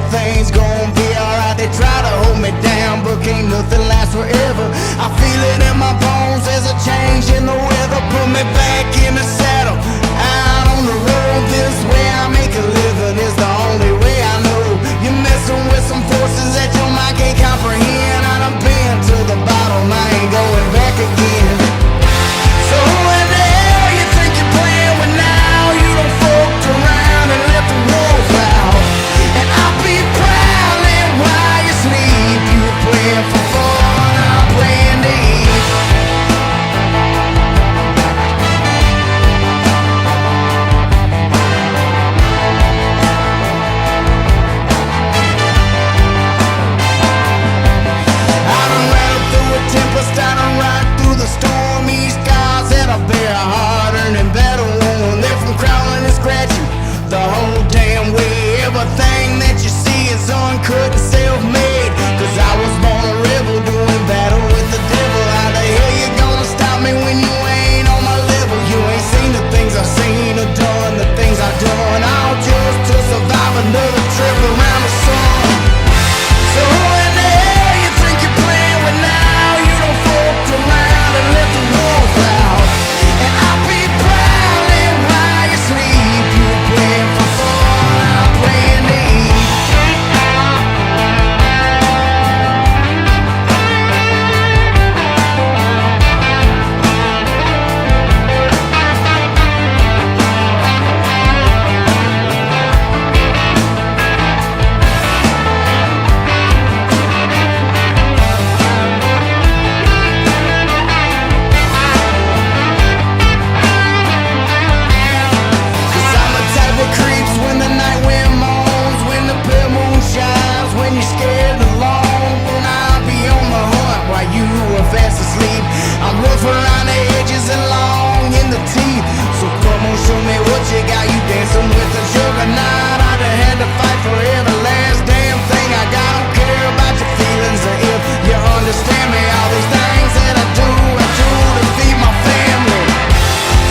everything's gonna be alright. They try to hold me down, but can't nothing last forever. I feel it in my bones, there's a change in the weather. Put me back in the saddle, out on the road. This way I make a living is the only way I know. You're messing with some forces that your mind can't comprehend. I done been to the bottom, I ain't going back again. So who in the hell you think you're playing with now? You done fucked around and let the wolves out. And I'll be prowling while you sleep. You were playing for fun, I'm playing to eat. I done ran up through a tempest, I done ride through the stormy skies. Had a bare heart, earning better one. They're from crawling and scratching the whole damn way. Everything that you see is uncut and self-made. Cause I was born a rebel doing battle with the devil. How the hell you gonna stop me when you ain't on my level? You ain't seen the things I've seen or done the things I've done. All just to survive another trip around the sun. So who in the hell you think you're playing with now? You done fucked around and let the wolf out. And I'll be prowling while you sleep. You were playing for fun, I'm playing to eat. Cause I'm the type that creeps when the night wind moans, when the pale moon shines, when you're scared alone. When I'll be on the hunt while you are fast asleep. I'm rough around the edges and long in the teeth. So come on, show me what you got. You dancing with the juggernaut. I done had to fight for every last damn thing I got. Don't care about your feelings or if you understand me. All these things that I do to feed my family.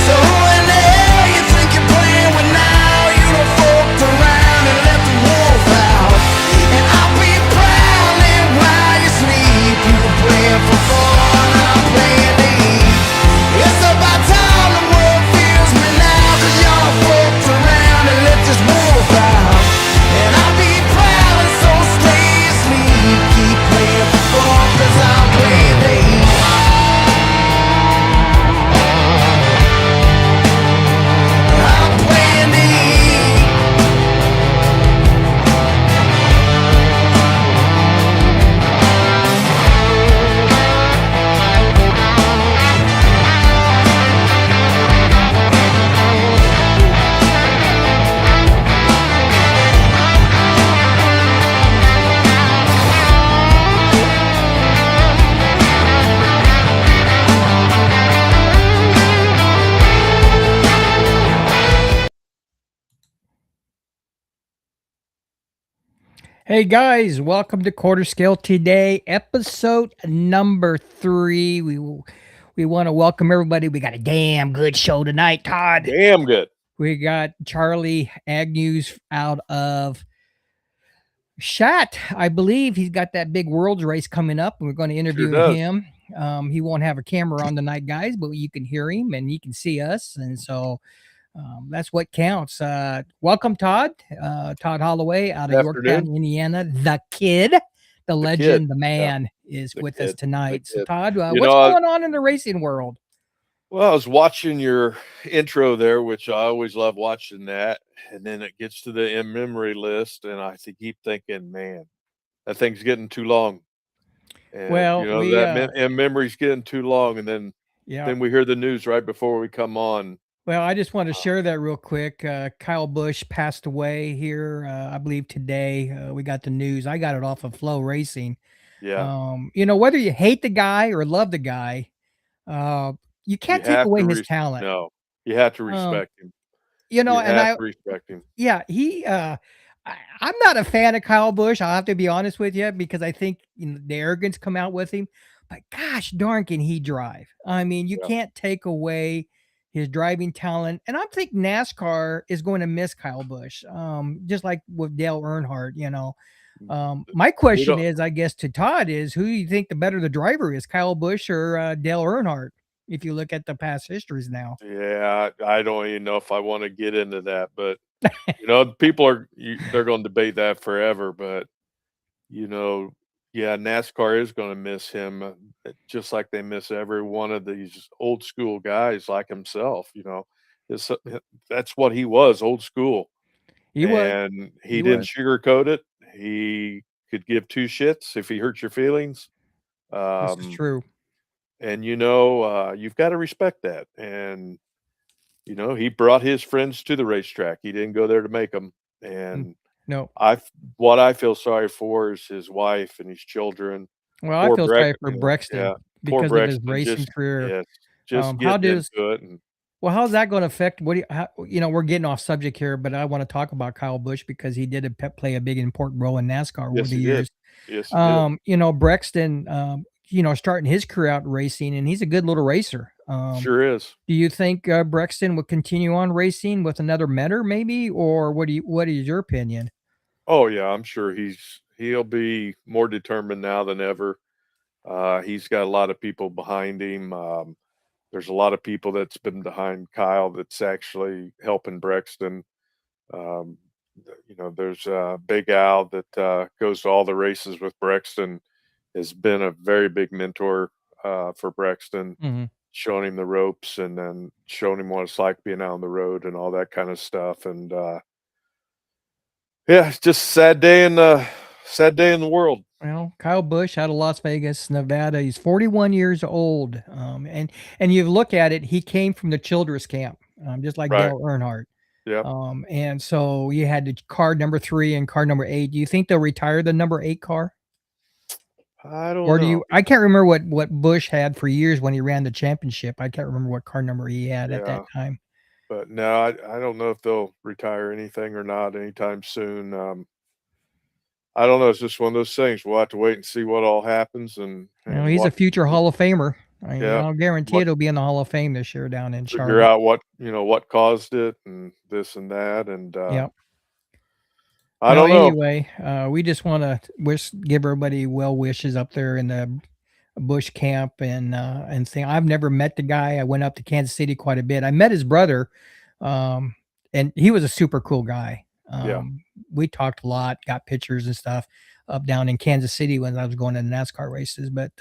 So who in the hell you think you're playing with now? You done fucked around and let the wolf out. And I'll be prowling while you sleep. You were playing for fun, I'm playing to eat. It's about time the world feels me now. Cause y'all fucked around and let this wolf out. And I'll be prowling, so stay asleep. Keep playing for fun, cause I'm playing to eat. I'm playing to eat. Hey guys, welcome to Quarter Scale Today, episode number 3. We want to welcome everybody. We got a damn good show tonight, Todd. Damn good. We got Charlie Agnews out of S.H.A.T. I believe he's got that big world's race coming up, and we're going to interview does. him. He won't have a camera on tonight, guys, but you can hear him and you can see us, and so that's what counts. Welcome, Todd. Todd Holloway out of Yorktown, Indiana. The kid, the legend, the man is with us tonight. So, Todd, what's going on in the racing world? Well, I was watching your intro there, which I always love watching that. And then it gets to the in memory list, and I keep thinking, man, that thing's getting too long. And, Well, that in memory's getting too long. And then we hear the news right before we come on. Well, I just want to share that real quick. Kyle Busch passed away here, I believe today. We got the news. I got it off of Flow Racing. Yeah. Whether you hate the guy or love the guy, you can't take away his talent. No, you have to respect him. Respect him. Yeah, I'm not a fan of Kyle Busch. I'll have to be honest with you because I think the arrogance come out with him. But gosh darn, can he drive? I mean, you can't take away his driving talent, and I think NASCAR is going to miss Kyle Busch, just like with Dale Earnhardt. My question is, I guess, to Todd is, who do you think the better the driver is, Kyle Busch or Dale Earnhardt? If you look at the past histories now. Yeah, I don't even know if I want to get into that, but people they're going to debate that forever. But yeah, NASCAR is going to miss him, just like they miss every one of these old school guys like himself. It's, that's what he was, old school. He And he didn't sugarcoat it. He could give two shits if he hurt your feelings. This is true. And you've got to respect that. And he brought his friends to the racetrack. He didn't go there to make them. And no, what I feel sorry for is his wife and his children. Well, I feel sorry for Brexton because of his racing career. Yes, just getting into it. Well, how's that going to affect we're getting off subject here, but I want to talk about Kyle Busch because he did play a big important role in NASCAR over the years. Yes, he did. Brexton, starting his career out racing, and he's a good little racer. Sure is. Do you think Brexton will continue on racing with another mentor, maybe, or what is your opinion? Oh yeah, I'm sure he'll be more determined now than ever. He's got a lot of people behind him. There's a lot of people that's been behind Kyle that's actually helping Brexton. There's Big Al that goes to all the races with Brexton, has been a very big mentor for Brexton, showing him the ropes and then showing him what it's like being out on the road and all that kind of stuff. And yeah, it's just a sad day in the world. Well, Kyle Busch out of Las Vegas, Nevada. He's 41 years old. And you look at it, he came from the Childress camp, just like Dale Earnhardt. Yeah. And so you had the car number 3 and car number 8. Do you think they'll retire the number 8 car? I don't know. I can't remember what Busch had for years when he ran the championship. I can't remember what car number he had at that time. But no, I don't know if they'll retire anything or not anytime soon. I don't know. It's just one of those things. We'll have to wait and see what all happens. And he's a future Hall of Famer. I'll guarantee it'll be in the Hall of Fame this year down in Charlotte. Figure out what caused it and this and that. And I don't know. Anyway, we just want to give everybody well wishes up there in the Busch camp and say I've never met the guy. I went up to Kansas City quite a bit. I met his brother, and he was a super cool guy. We talked a lot, got pictures and stuff up down in Kansas City when I was going to the NASCAR races. But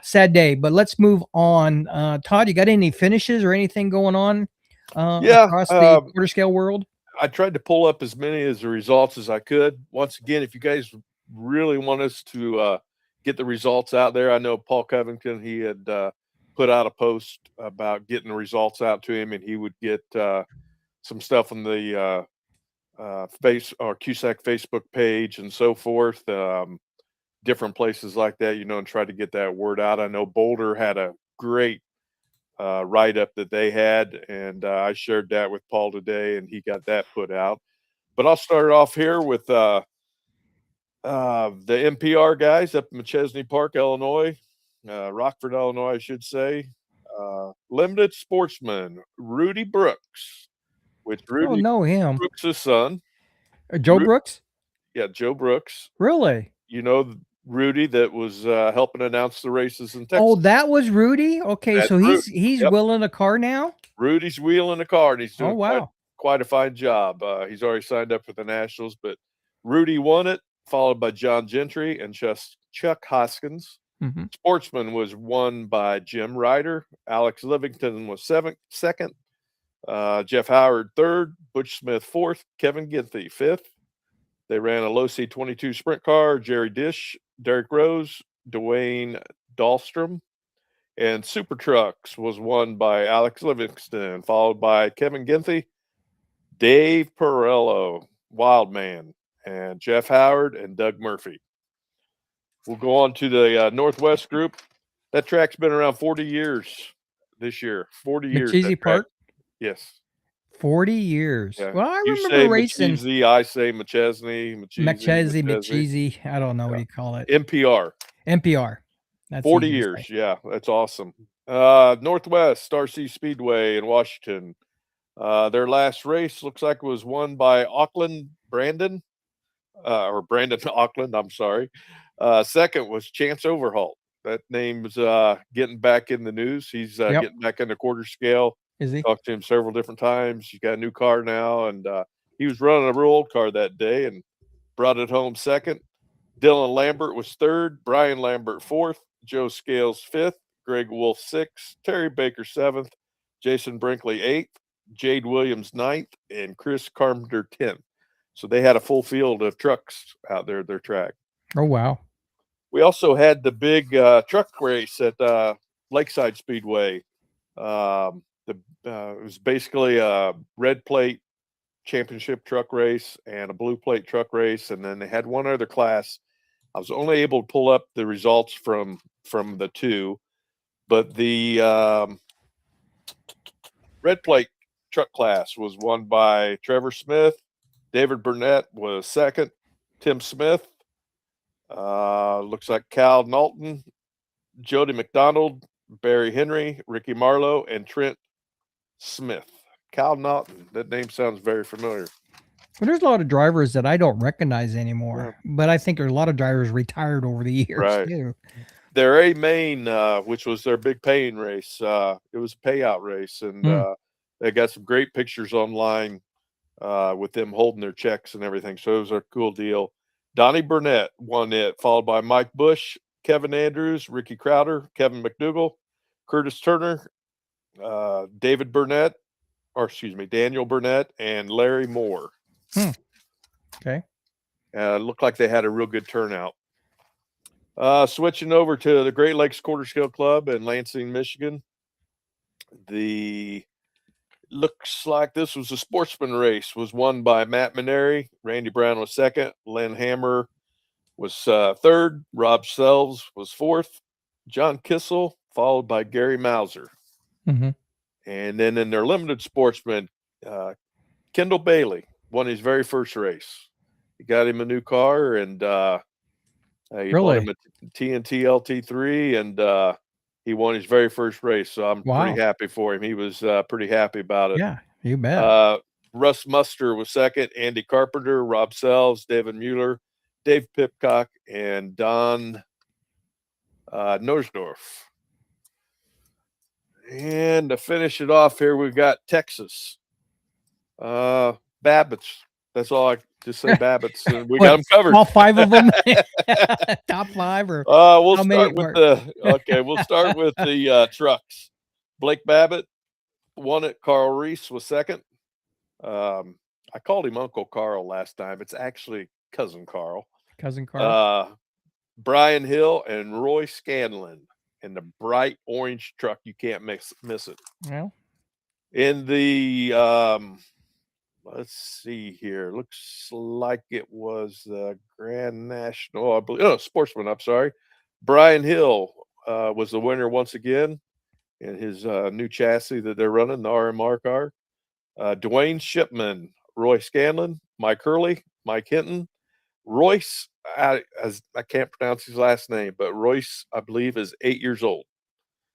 sad day. But let's move on. Todd, you got any finishes or anything going on across the quarter scale world? I tried to pull up as many as the results as I could. Once again, if you guys really want us to get the results out there, I know Paul Covington, he had put out a post about getting the results out to him, and he would get some stuff on the QSAC Facebook page and so forth, different places like that, and try to get that word out. I know Boulder had a great write-up that they had, and I shared that with Paul today, and he got that put out. But I'll start off here with the NPR guys up in McChesney Park, Illinois, Rockford, Illinois, I should say. Limited sportsman Rudy Brooks, which Rudy know him. Brooks' son. Joe Brooks? Yeah, Joe Brooks. Really? Rudy that was helping announce the races in Texas. Oh, that was Rudy? Okay, so he's wheeling a car now? Rudy's wheeling a car, and he's doing quite a fine job. He's already signed up for the Nationals, but Rudy won it, followed by John Gentry and Chuck Hoskins. Sportsman was won by Jim Ryder. Alex Livingston was second. Jeff Howard third. Butch Smith fourth. Kevin Ginthy fifth. They ran a low C22 sprint car. Jerry Dish, Derek Rose, Dwayne Dahlstrom, and Super Trucks was won by Alex Livingston, followed by Kevin Ginthy, Dave Perello, Wildman, and Jeff Howard and Doug Murphy. We'll go on to the Northwest group. That track's been around 40 years this year. 40 years. McChesney Park? Yes. 40 years. Yeah. Well, I remember racing. McChesney, I say McChesney. I don't know what you call it. NPR. NPR. That's 40 years. Yeah, that's awesome. Northwest RC Speedway in Washington. Their last race looks like it was won by Auckland Brandon, or Brandon Auckland. I'm sorry. Second was Chance Overhaul. That name's getting back in the news. He's Yep. getting back into quarter scale. Is he? Talked to him several different times. He's got a new car now, and he was running a real old car that day and brought it home second. Dylan Lambert was third, Brian Lambert fourth, Joe Scales fifth, Greg Wolf sixth, Terry Baker seventh, Jason Brinkley eighth, Jade Williams ninth, and Chris Carpenter 10th. So they had a full field of trucks out there at their track. Oh, wow. We also had the big truck race at Lakeside Speedway. It was basically a red plate championship truck race and a blue plate truck race, and then they had one other class. I was only able to pull up the results from the two, but the red plate truck class was won by Trevor Smith. David Burnett was second. Tim Smith, looks like Cal Knowlton, Jody McDonald, Barry Henry, Ricky Marlowe, and Trent Smith. Cal Knowlton, that name sounds very familiar. Well, there's a lot of drivers that I don't recognize anymore, but I think there's a lot of drivers retired over the years too. Their A main, which was their big paying race, it was a payout race, and they got some great pictures online with them holding their checks and everything. So it was a cool deal. Donnie Burnett won it, followed by Mike Bush, Kevin Andrews, Ricky Crowder, Kevin McDougall, Curtis Turner, Daniel Burnett, and Larry Moore. Okay. Looked like they had a real good turnout. Switching over to the Great Lakes Quarter Scale Club in Lansing, Michigan. Looks like this was a sportsman race. Was won by Matt Maneri. Randy Brown was second. Len Hammer was third. Rob Selves was fourth. John Kissel, followed by Gary Mauser. Mm-hmm. And then in their limited sportsman, Kendall Bailey won his very first race. He got him a new car, and he bought him a TNT LT3, and he won his very first race. So I'm pretty happy for him. He was pretty happy about it. Yeah, you bet. Russ Muster was second. Andy Carpenter, Rob Sells, David Mueller, Dave Pipcock, and Don Norsdorf. And to finish it off here, we've got Texas. Babbitt's. That's all I just say. Babbitt's. And we got them covered. All five of them. Top five, or we'll start with the trucks. Blake Babbitt won it. Carl Reese was second. I called him Uncle Carl last time. It's actually Cousin Carl. Brian Hill and Roy Scanlon in the bright orange truck. You can't miss it. Well, in the let's see here. Looks like it was the Grand National, I believe. Oh, Sportsman, I'm sorry. Brian Hill was the winner once again in his new chassis that they're running, the RMR car. Dwayne Shipman, Roy Scanlon, Mike Hurley, Mike Hinton. Royce, I can't pronounce his last name, but Royce, I believe, is 8 years old.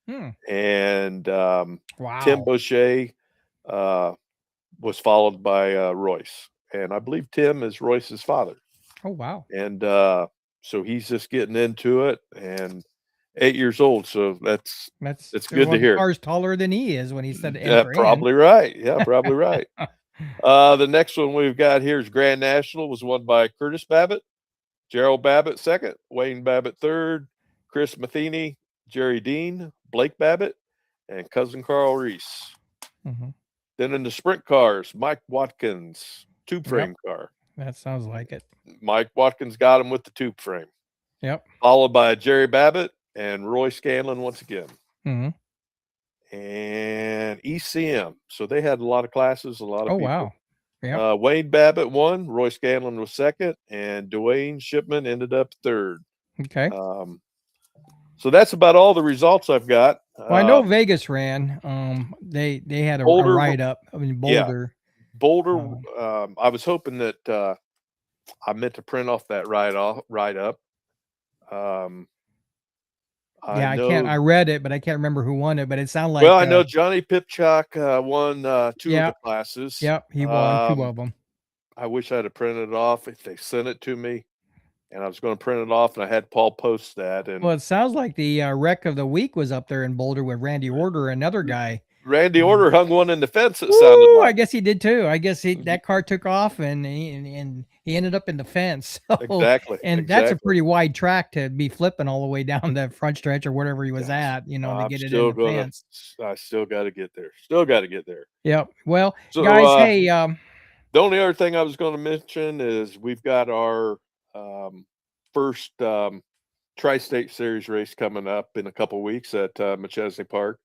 And Tim Boucher was followed by Royce, and I believe Tim is Royce's father. Oh, wow. And so he's just getting into it, and 8 years old. So that's good to hear. Cars taller than he is when he said probably right. Yeah, probably right. The next one we've got here is Grand National. Was won by Curtis Babbitt, Gerald Babbitt second, Wayne Babbitt third, Chris Matheny, Jerry Dean, Blake Babbitt, and Cousin Carl Reese. Then in the sprint cars, Mike Watkins, tube frame car. That sounds like it. Mike Watkins got him with the tube frame. Yep. Followed by Jerry Babbitt and Roy Scanlon once again. And ECM. So they had a lot of classes, a lot of people. Wow. Yeah. Wayne Babbitt won, Roy Scanlon was second, and Dwayne Shipman ended up third. Okay. So that's about all the results I've got. Well, I know Vegas ran. They had a write up. I mean, Boulder. Yeah. Boulder. I was hoping that I meant to print off that write up. Yeah, I read it, but I can't remember who won it. But it sounded like. Well, I know Johnny Pipchak won 2 of the classes. Yep, he won 2 of them. I wish I had printed it off. If they sent it to me, and I was going to print it off, and I had Paul post that. And well, it sounds like the wreck of the week was up there in Boulder with Randy Order, another guy. Randy Order hung one in the fence. It sounded like. I guess he did too. I guess that car took off and he ended up in the fence. So, Exactly. And that's a pretty wide track to be flipping all the way down the front stretch or whatever he was at, to get it in the fence. I still got to get there. Still got to get there. Yep. Well, so, guys, hey. The only other thing I was going to mention is we've got our first Tri-State Series race coming up in a couple weeks at McChesney Park.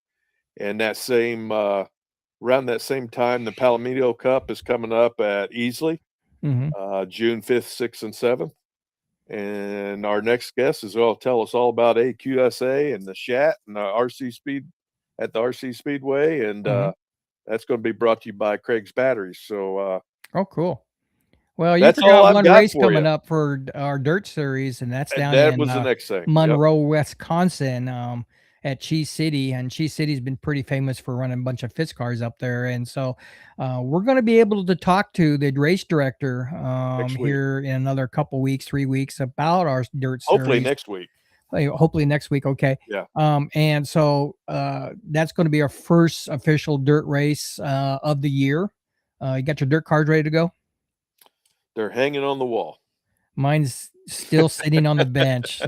And that same around that same time, the Palomino Cup is coming up at Easley, June 5th, 6th, and 7th. And our next guest is going to tell us all about AQSA and the S.H.A.T and the RC Speed at the RC Speedway. And that's going to be brought to you by Craig's Batteries. So, oh, cool. Well, you got one race coming up for our dirt series, and that's down in the next thing. Monroe, Wisconsin. At Cheese City, and Cheese City's been pretty famous for running a bunch of FITS cars up there. And so we're going to be able to talk to the race director here in another couple weeks, 3 weeks, about our dirt series. Hopefully next week. Hopefully next week. Okay. Yeah. And so that's going to be our first official dirt race of the year. You got your dirt cars ready to go? They're hanging on the wall. Mine's still sitting on the bench.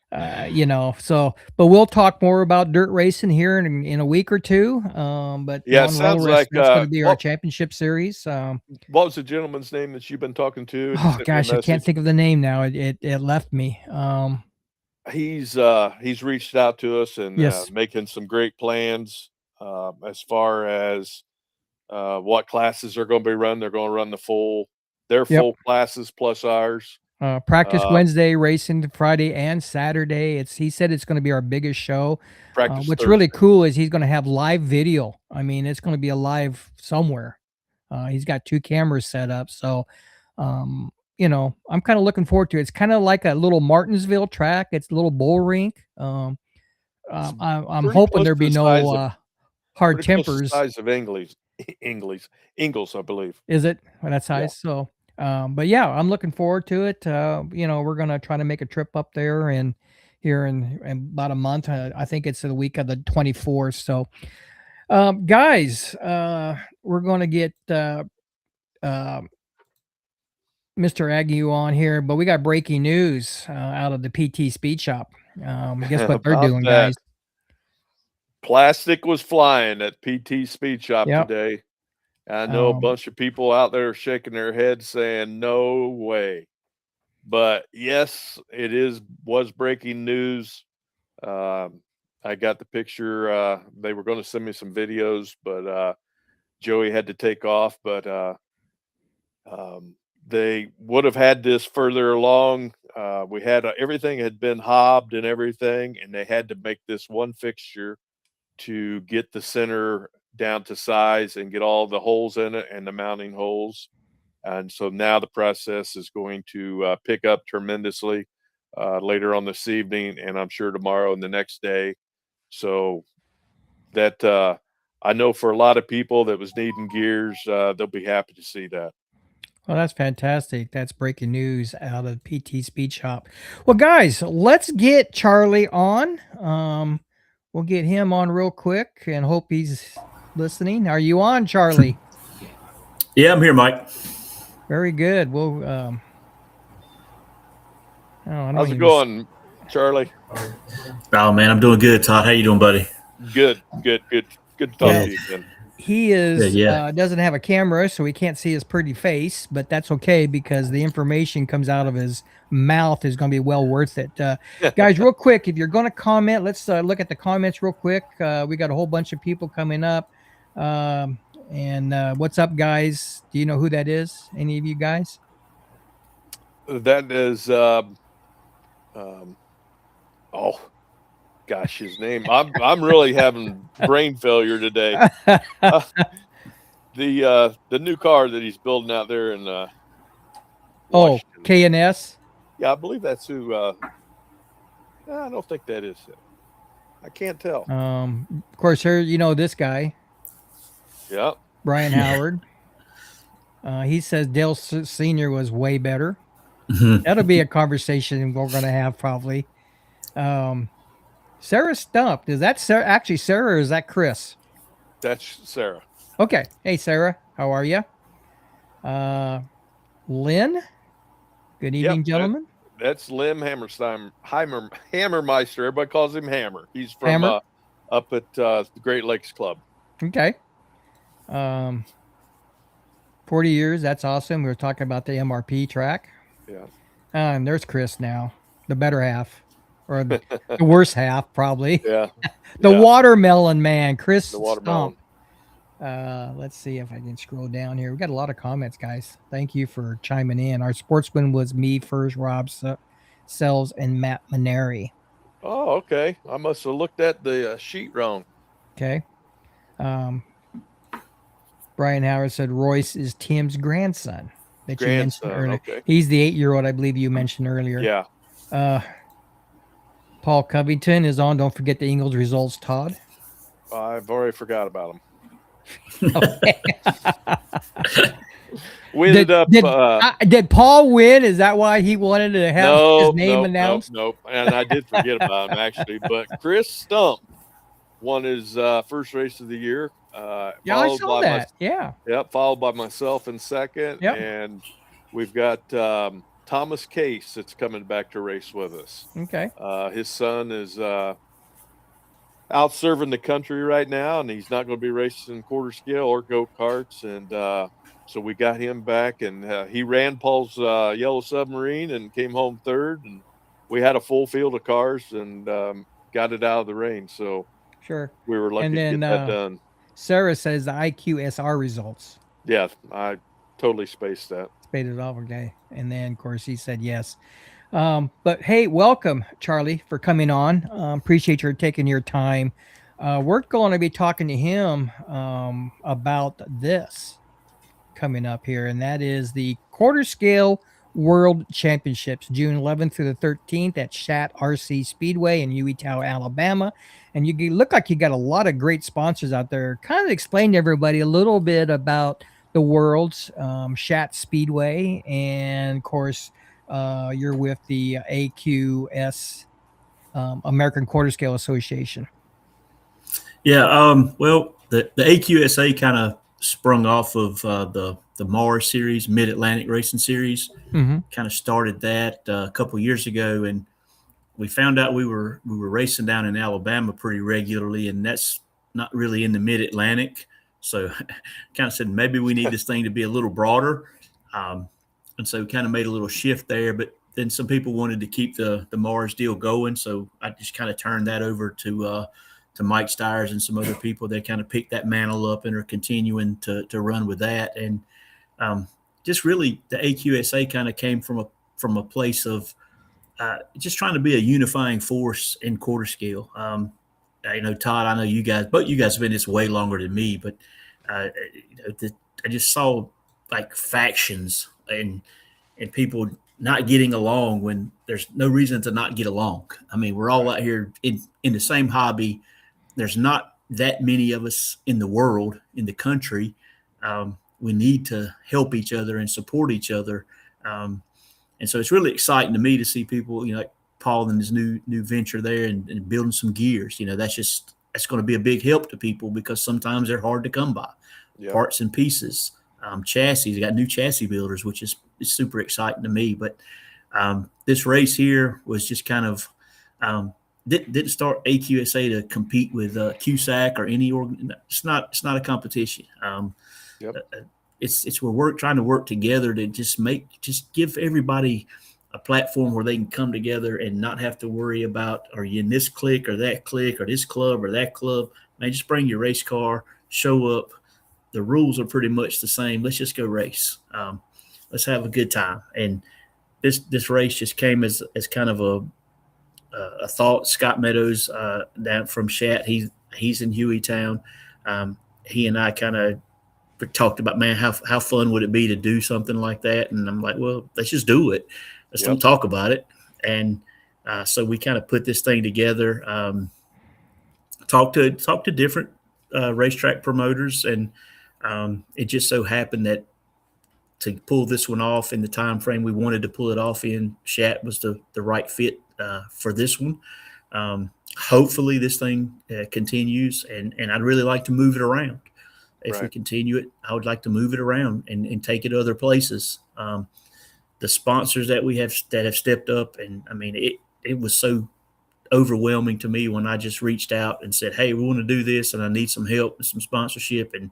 But we'll talk more about dirt racing here in a week or two. But yeah, it sounds like that's going to be our championship series. What was the gentleman's name that you've been talking to? Oh gosh, I can't think of the name now. It left me. He's reached out to us and making some great plans as far as what classes are going to be run. They're going to run full classes plus ours. Practice Wednesday, racing Friday and Saturday. He said it's going to be our biggest show. What's Thursday. Really cool is he's going to have live video. I mean, it's going to be a live somewhere. He's got 2 cameras set up. So, I'm kind of looking forward to it. It's kind of like a little Martinsville track. It's a little bull rink. I'm hoping there'll be no hard tempers. Size of Ingalls, I believe. Is it that size? Yeah. So. But yeah, I'm looking forward to it. We're going to try to make a trip up there here in about a month. I think it's the week of the 24th. So, guys, we're going to get Mr. Agnew on here, but we got breaking news out of the PT Speed Shop. Guess what they're doing, guys? Plastic was flying at PT Speed Shop today. I know a bunch of people out there shaking their heads saying, no way. But yes, was breaking news. I got the picture. They were going to send me some videos, but Joey had to take off. But they would have had this further along. We had everything had been hobbed and everything, and they had to make this one fixture to get the center down to size and get all the holes in it and the mounting holes. And so now the process is going to pick up tremendously later on this evening, and I'm sure tomorrow and the next day. So that I know for a lot of people that was needing gears, they'll be happy to see that. Well, that's fantastic. That's breaking news out of PT Speed Shop. Well, guys, let's get Charlie on. We'll get him on real quick and hope he's listening. Are you on, Charlie? Yeah, I'm here, Mike. Very good. Well, how's it going, Charlie? Oh man, I'm doing good. Todd, how you doing, buddy? Good to talk to you again. He is doesn't have a camera, so he can't see his pretty face, but that's okay because the information comes out of his mouth is going to be well worth it. Guys, real quick, if you're going to comment, let's look at the comments real quick. We got a whole bunch of people coming up. And what's up, guys? Do you know who that is? Any of you guys? That is gosh, his name. I'm really having brain failure today. The new car that he's building out there in K&S. Yeah, I believe that's who. I don't think that is it. I can't tell. Of course, here this guy, Yeah. Brian Howard. He says Dale Senior was way better. Mhm. That'll be a conversation we're going to have probably. Sarah Stumped. Is that Sarah? Actually, Sarah, or is that Chris? That's Sarah. Okay. Hey, Sarah. How are you? Lynn. Good evening, gentlemen. That's Lim Hammermeister. Everybody calls him Hammer. He's from Hammer. up at the Great Lakes Club. Okay. 40 years. That's awesome. We were talking about the MRP track. Yeah. And there's Chris now, the better half, or the worst half, probably. Yeah. The watermelon man, Chris. The watermelon. Stomp. Let's see if I can scroll down here. We got a lot of comments, guys. Thank you for chiming in. Our sportsman was me first, Rob Sells, and Matt Maneri. Oh, okay. I must have looked at the sheet wrong. Okay. Brian Howard said Royce is Tim's grandson that you mentioned earlier. Okay. He's the 8-year-old, I believe you mentioned earlier. Yeah. Paul Covington is on. Don't forget the Ingles results, Todd. I've already forgot about him. Okay. We ended up. Did Paul win? Is that why he wanted to have his name announced? Nope. And I did forget about him, actually. But Chris Stump won his first race of the year. Yeah, I saw that. Yep. Followed by myself in second. Yep. And we've got Thomas Case that's coming back to race with us. Okay. His son is out serving the country right now, and he's not going to be racing quarter scale or go-karts. And so we got him back, and he ran Paul's Yellow Submarine and came home third. And we had a full field of cars and got it out of the rain. So sure, we were lucky to get that done. Sarah says the IQSR results. Yeah, I totally spaced that. Spaced it off, okay. And then, of course, he said yes. But hey, welcome, Charlie, for coming on. Appreciate your taking your time. We're going to be talking to him about this coming up here, and that is the quarter scale World Championships, June 11th through the 13th at S.H.A.T Speedway in Hueytown, Alabama. And you look like you got a lot of great sponsors out there. Kind of explain to everybody a little bit about the World's S.H.A.T Speedway, and of course, you're with the AQS, American Quarter Scale Association. Yeah, well, the AQSA kind of sprung off of the Mars series, Mid-Atlantic Racing Series. Mm-hmm. Kind of started that a couple years ago, and we found out we were racing down in Alabama pretty regularly, and that's not really in the Mid-Atlantic. So kind of said maybe we need this thing to be a little broader. And so kind of made a little shift there, but then some people wanted to keep the Mars deal going. So I just kind of turned that over to Mike Stiers and some other people. They kind of picked that mantle up and are continuing to run with that. And just really the AQSA kind of came from a place of just trying to be a unifying force in quarter scale. Todd, I know you guys, but you guys have been this way longer than me, but I just saw like factions and people not getting along when there's no reason to not get along. I mean, we're all out here in the same hobby. There's not that many of us in the world, in the country. We need to help each other and support each other. And so it's really exciting to me to see people, like Paul and his new venture there and building some gears. That's going to be a big help to people because sometimes they're hard to come by. Yep. Parts and pieces. Chassis, got new chassis builders, which is super exciting to me. But this race here was just kind of didn't start AQSA to compete with QSAC or any organ. It's not a competition. Yep. It's we're trying to work together to just give everybody a platform where they can come together and not have to worry about, are you in this clique or that clique or this club or that club? Man, just bring your race car, show up. The rules are pretty much the same. Let's just go race. Let's have a good time. And this race just came as kind of a thought. Scott Meadows down from S.H.A.T, he's in Hueytown. He and I kind of talked about, man, how fun would it be to do something like that? And I'm like, well, let's just do it. Let's don't talk about it. And So we kind of put this thing together, talked to different racetrack promoters, and it just so happened that to pull this one off in the time frame we wanted to pull it off in, S.H.A.T was the right fit for this one. Hopefully this thing continues, and I'd really like to move it around. If we continue it, I would like to move it around and take it other places. The sponsors that we have that have stepped up, and I mean, it was so overwhelming to me when I just reached out and said, "Hey, we want to do this, and I need some help and some sponsorship." And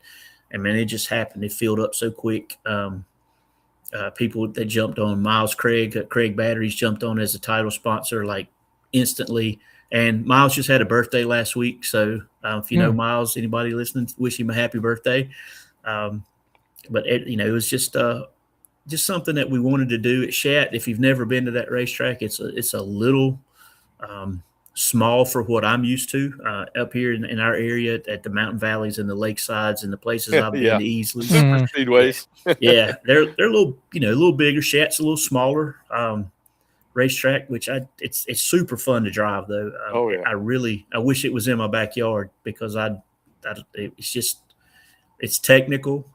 man, it just happened. It filled up so quick. People that jumped on, Miles Craig Batteries jumped on as a title sponsor like instantly. And Miles just had a birthday last week, so if you know Miles, anybody listening, wish him a happy birthday. But it was just something that we wanted to do at S.H.A.T. If you've never been to that racetrack, it's a little small for what I'm used to up here in our area at the mountain valleys and the lakesides and the places I've been to easily. Super speedways. Yeah, they're a little a little bigger. S.H.A.T's a little smaller racetrack, which it's super fun to drive though. I wish it was in my backyard because it's technical.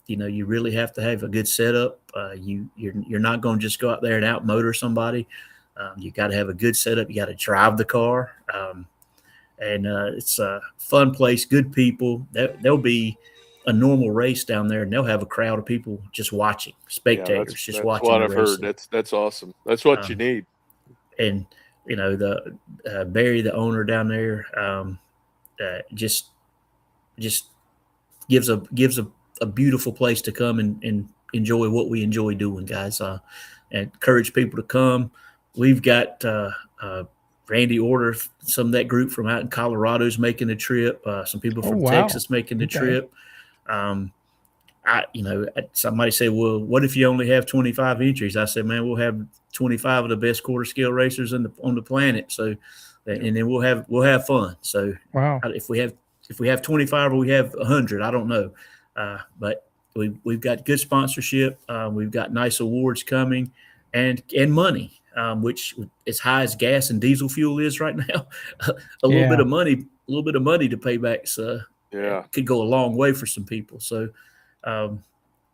You really have to have a good setup. You're not going to just go out there and outmotor somebody. You got to have a good setup. You got to drive the car. And it's a fun place, good people. There'll be a normal race down there, and they'll have a crowd of people just watching, spectators just watching. That's what I've heard. That's awesome. That's what you need. And the Barry, the owner down there, just gives a beautiful place to come and enjoy what we enjoy doing, guys. And encourage people to come. We've got Randy Order, some of that group from out in Colorado is making the trip. Some people from Texas making the trip. Somebody said, well, what if you only have 25 entries? I said, man, we'll have 25 of the best quarter scale racers on the planet. So, and then we'll have fun. So if we have 25 or we have 100, I don't know. But we've got good sponsorship. We've got nice awards coming and money, which as high as gas and diesel fuel is right now, a little bit of money to pay back. So could go a long way for some people. So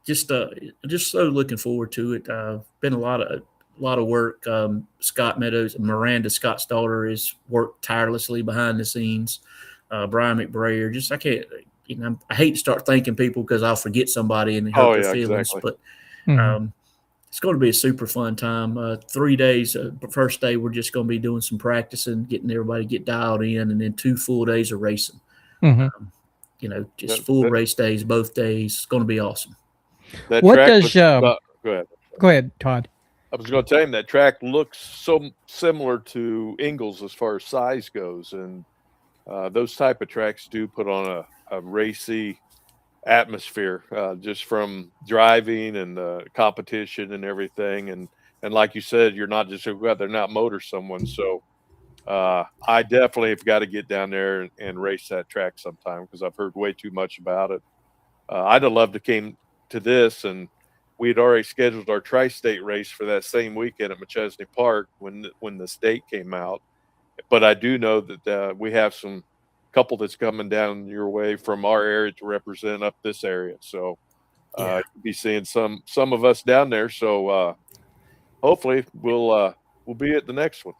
just so looking forward to it. Been a lot of work. Scott Meadows, Miranda Scott's daughter, has worked tirelessly behind the scenes. Brian McBrayer, I hate to start thanking people because I'll forget somebody and hurt their feelings. Exactly. But it's going to be a super fun time. 3 days. First day, we're just going to be doing some practicing, getting everybody get dialed in, and then 2 full days of racing. Full race days, both days. It's going to be awesome. Go ahead, Todd. I was going to tell him that track looks so similar to Ingalls as far as size goes, and those type of tracks do put on a racy atmosphere just from driving and the competition and everything. And like you said, you're not just go out there and not motor someone. So I definitely have got to get down there and race that track sometime because I've heard way too much about it. I'd have loved to came to this, and we had already scheduled our tri-state race for that same weekend at McChesney Park when the state came out. But I do know that we have some couple that's coming down your way from our area to represent up this area. So you'll be seeing some of us down there. So hopefully we'll be at the next one.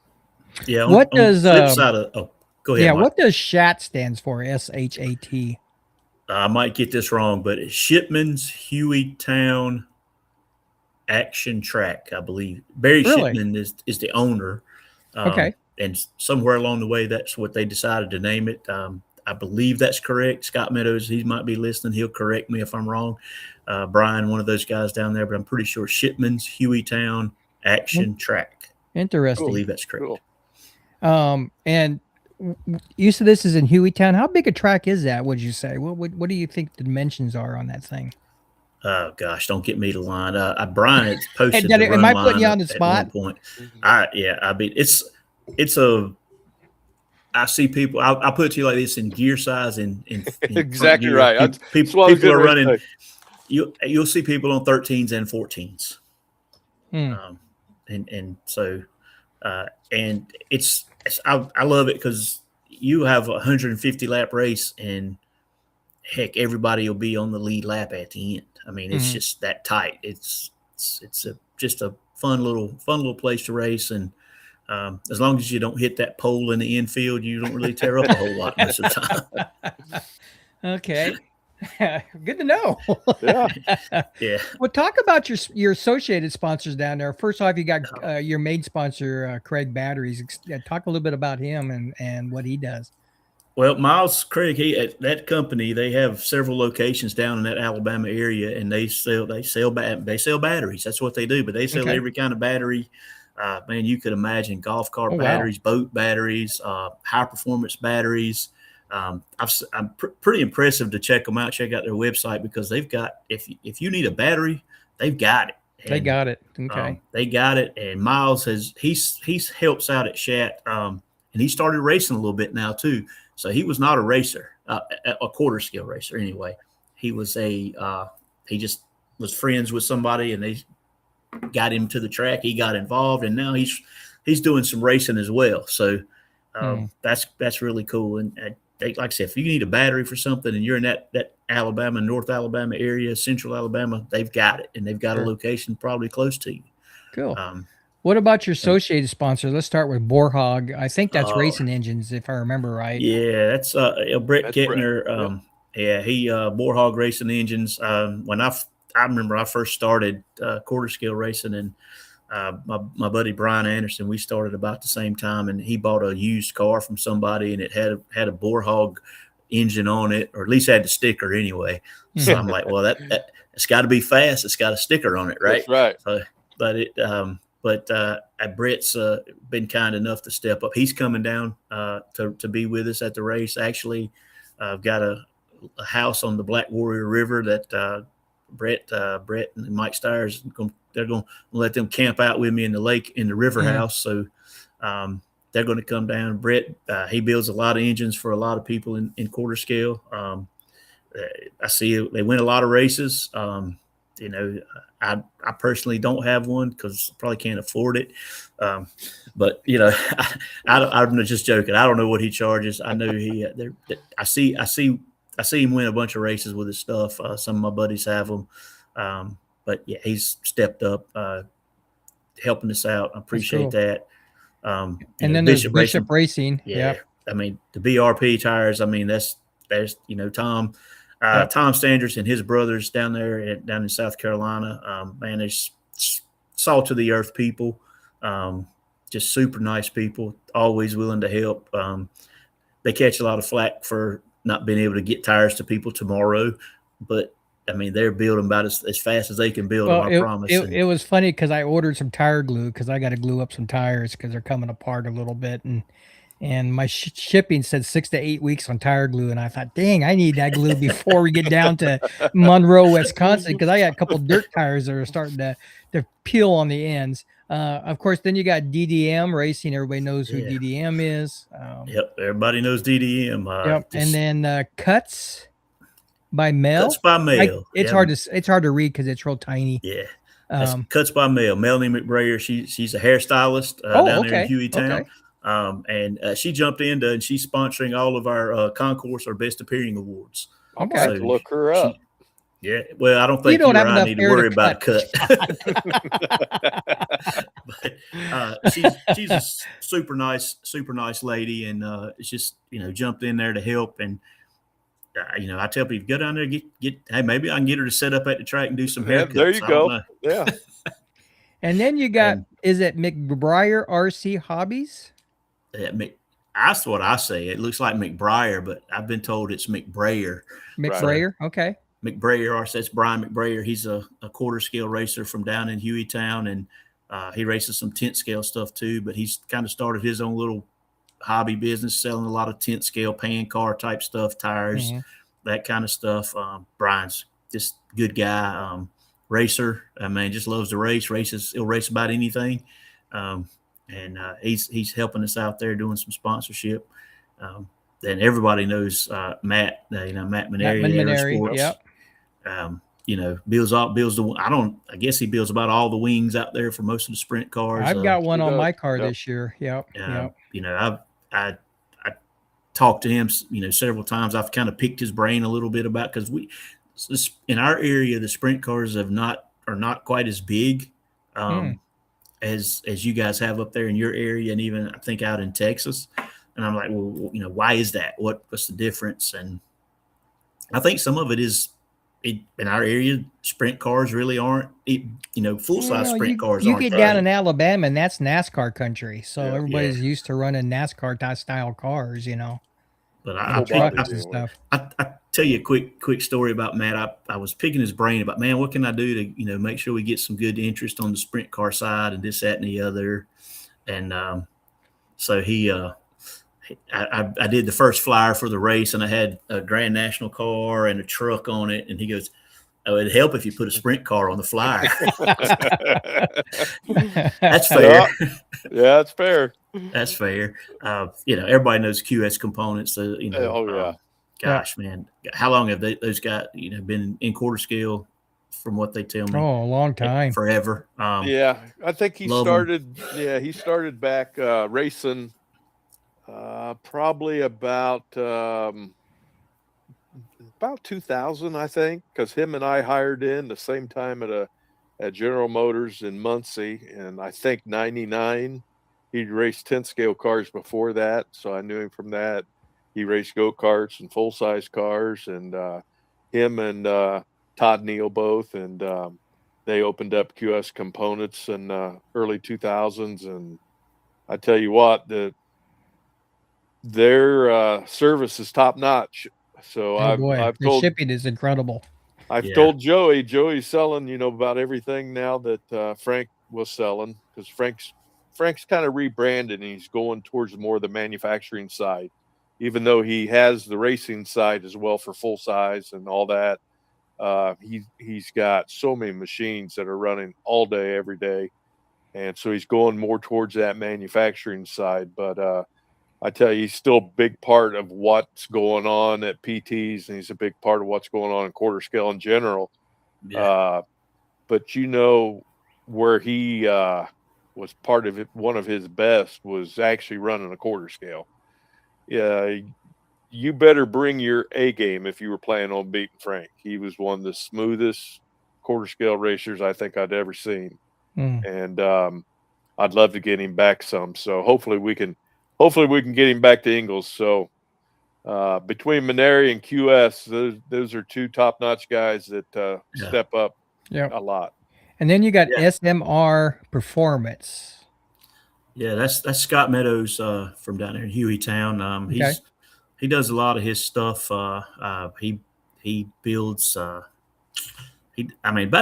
Yeah. What does go ahead? Yeah. Mike. What does S.H.A.T stands for? S-H-A-T. I might get this wrong, but it's Shipman's Hueytown Action Track, I believe. Barry Shipman is the owner. Okay. And somewhere along the way, that's what they decided to name it. I believe that's correct. Scott Meadows, he might be listening. He'll correct me if I'm wrong. Brian, one of those guys down there, but I'm pretty sure Shipman's Hueytown Action Track. Interesting. I believe that's correct. Cool. And you said this is in Hueytown. How big a track is that? Would you say? What do you think the dimensions are on that thing? Oh gosh, don't get me to line. Brian had posted. Am I putting you on the spot? At one point. It's I see people. I'll put it to you like this: in gear size and exactly gear, right. People are running. You'll see people on 13s and 14s. And so And I love it because you have a 150 lap race, and heck, everybody will be on the lead lap at the end. I mean, it's just that tight. It's just a fun little place to race, and as long as you don't hit that pole in the infield, you don't really tear up a whole lot most of the time. Okay. Good to know. Yeah. Well, talk about your associated sponsors down there. First off, you got your main sponsor, Craig Batteries. Talk a little bit about him and what he does. Well, Miles Craig, at that company, they have several locations down in that Alabama area, and they sell batteries. That's what they do. But they sell every kind of battery. Man, you could imagine golf cart batteries, boat batteries, high performance batteries. I'm pretty impressive to check them out. Check out their website because they've got if you need a battery, they've got it. And, they got it. Okay, they got it. And Miles he helps out at S.H.A.T, and he started racing a little bit now too. So he was not a racer, a quarter scale racer anyway. He was he just was friends with somebody, and they got him to the track. He got involved, and now he's doing some racing as well. So that's really cool. And like I said, if you need a battery for something and you're in that Alabama, North Alabama area, Central Alabama, they've got it, and they've got a location probably close to you. Cool. What about your associated sponsor? Let's start with Borhog. I think that's racing engines, if I remember right. Yeah, that's Brett Kettner. He Borhog Racing Engines. When I remember I first started quarter scale racing, and my buddy Brian Anderson, we started about the same time, and he bought a used car from somebody, and it had a Borhog engine on it, or at least had the sticker anyway. So I'm like, well, that it's got to be fast. It's got a sticker on it, right? That's right. But Brett's been kind enough to step up. He's coming down to be with us at the race. Actually, I've got a house on the Black Warrior River that Brett and Mike Stiers, they're going to let them camp out with me in the lake in the river house. So they're going to come down. Brett, he builds a lot of engines for a lot of people in quarter scale. I see they win a lot of races. I personally don't have one because I probably can't afford it. But I'm just joking. I don't know what he charges. I know I see him win a bunch of races with his stuff. Some of my buddies have them. But yeah, he's stepped up, helping us out. I appreciate that. And then there's Bishop Racing. Yeah. I mean, the BRP tires, I mean, there's Tom Standers and his brothers down in South Carolina. Man, they're salt of the earth people, just super nice people, always willing to help. They catch a lot of flack for not being able to get tires to people tomorrow, but I mean, they're building about as fast as they can build them, I promise. It was funny because I ordered some tire glue because I got to glue up some tires because they're coming apart a little bit, and my shipping said 6 to 8 weeks on tire glue, and I thought, dang, I need that glue before we get down to Monroe, Wisconsin, because I got a couple dirt tires that are starting to peel on the ends. Of course, then you got DDM Racing. Everybody knows who DDM is. Yep, everybody knows DDM. And then Cuts by Mel. Cuts by Mel. It's hard to read because it's real tiny. Yeah. Cuts by Mel. Melanie McBrayer. She's a hairstylist down there in Hueytown. And she jumped in and she's sponsoring all of our concourse or best appearing awards. Okay. So look her up. Well, I don't think you or I need to worry about a cut. But she's a super nice lady, and it's just jumped in there to help. And I tell people, go down there, get hey, maybe I can get her to set up at the track and do some haircuts. There you go. Yeah. And then you got is it McBrayer RC Hobbies? That's what I say. It looks like McBrayer, but I've been told it's McBrayer. McBrayer, okay. McBrayer, that's Brian McBrayer. He's a quarter scale racer from down in Hueytown, and he races some tent scale stuff too. But he's kind of started his own little hobby business, selling a lot of tent scale pan car type stuff, tires, that kind of stuff. Brian's just a good guy, racer. I mean, just loves to race. He'll race about anything. And he's helping us out there doing some sponsorship. Then everybody knows Matt, Matt Maneri, Yep. builds the. I guess he builds about all the wings out there for most of the sprint cars. I've got one on my car Yep. this year. Yep. I talked to him, several times. I've kind of picked his brain a little bit about, because in our area, the sprint cars are not quite as big as you guys have up there in your area, and even I think out in Texas. And I'm like, well, why is that? What's the difference? And I think some of it is in our area, sprint cars really aren't, full size sprint cars. You get down in Alabama, and that's NASCAR country, so everybody's used to running NASCAR style cars, But trucks and stuff. I tell you a quick story about Matt. I was picking his brain about, man, what can I do to make sure we get some good interest on the sprint car side and this, that, and the other. And so I did the first flyer for the race, and I had a Grand National car and a truck on it. And he goes, "Oh, it'd help if you put a sprint car on the flyer." That's fair. Yeah, that's fair. That's fair. Everybody knows QS components. So, gosh, man, how long have those guys, been in quarter scale? From what they tell me, a long time, forever. I think he started. Yeah, he started back racing. Probably about 2000, I think, because him and I hired in the same time at General Motors in Muncie, and I think 99. He'd raced 10 scale cars before that, so I knew him from that. He raced go-karts and full-size cars, and him and Todd Neal both, and they opened up QS Components in early 2000s, and I tell you what, their service is top notch. So I've told, the shipping is incredible. I've told Joey's selling, about everything now that Frank was selling, because Frank's kind of rebranded, and he's going towards more of the manufacturing side, even though he has the racing side as well for full size and all that. He's got so many machines that are running all day, every day. And so he's going more towards that manufacturing side. But I tell you, he's still a big part of what's going on at PTs, and he's a big part of what's going on in quarter scale in general. Yeah. But where he was part of it, one of his best was actually running a quarter scale. Yeah, you better bring your A game if you were planning on beating Frank. He was one of the smoothest quarter scale racers I think I'd ever seen. And I'd love to get him back some. So hopefully we can get him back to Ingalls. So between Maneri and QS, those are two top-notch guys that step up a lot. And then you got SMR Performance. Yeah, that's Scott Meadows from down there in Hueytown. He does a lot of his stuff. He builds about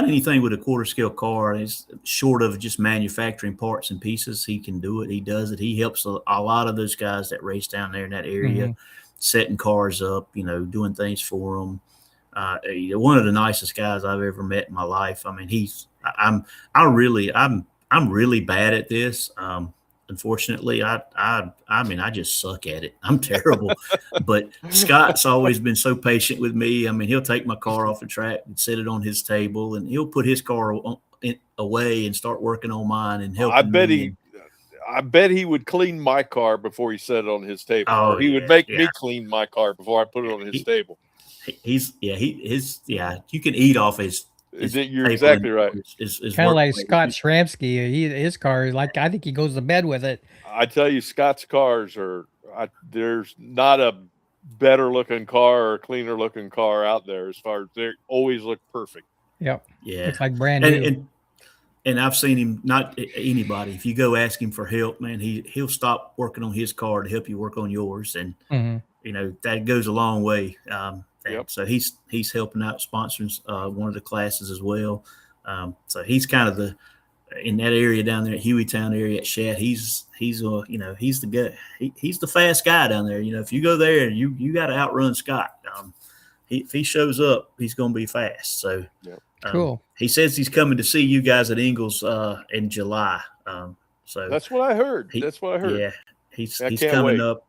anything with a quarter scale car is short of just manufacturing parts and pieces. He can do it. He does it. He helps a lot of those guys that race down there in that area, setting cars up, doing things for them. One of the nicest guys I've ever met in my life. I mean, I'm really bad at this. Unfortunately, I just suck at it. I'm terrible. But Scott's always been so patient with me. I mean, he'll take my car off the track and set it on his table, and he'll put his car away and start working on mine and helping I bet he would clean my car before he set it on his table. Oh, he would make me clean my car before I put it on his table. You can eat off his. You're exactly right. Kind of like Scott Shramsky. His car is like, I think he goes to bed with it. I tell you, Scott's cars there's not a better looking car or cleaner looking car out there. As far as they always look perfect. Yep. Yeah. It's like brand new. And I've seen him, not anybody. If you go ask him for help, man, he'll stop working on his car to help you work on yours, and that goes a long way. So he's helping out, sponsoring one of the classes as well. So he's kind of in that area down there at Hueytown area at S.H.A.T. He's the guy. He's the fast guy down there. If you go there, you got to outrun Scott. If he shows up, he's going to be fast. So cool. He says he's coming to see you guys at Ingalls in July. So that's what I heard. Yeah, he's coming wait. up.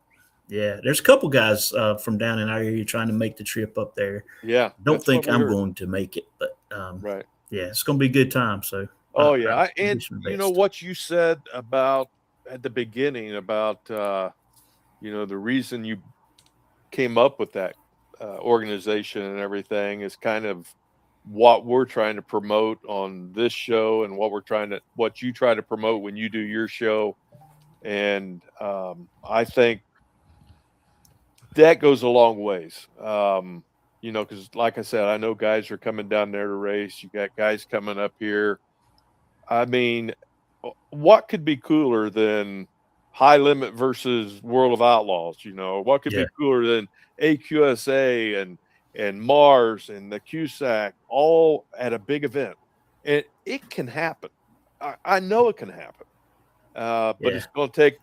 Yeah, there's a couple guys from down in our area trying to make the trip up there. Yeah, Don't think I'm going to make it, but right. yeah, it's going to be a good time. So, Oh yeah, I and wish them the you know best. what you said about at the beginning about the reason you came up with that organization and everything is kind of what we're trying to promote on this show and what you try to promote when you do your show. And I think that goes a long ways. Because like I said, I know guys are coming down there to race. You got guys coming up here. I mean, what could be cooler than High Limit versus World of Outlaws? What could Yeah, be cooler than AQSA and Mars and the QSAC all at a big event? And it can happen. I know it can happen. But yeah. it's going to take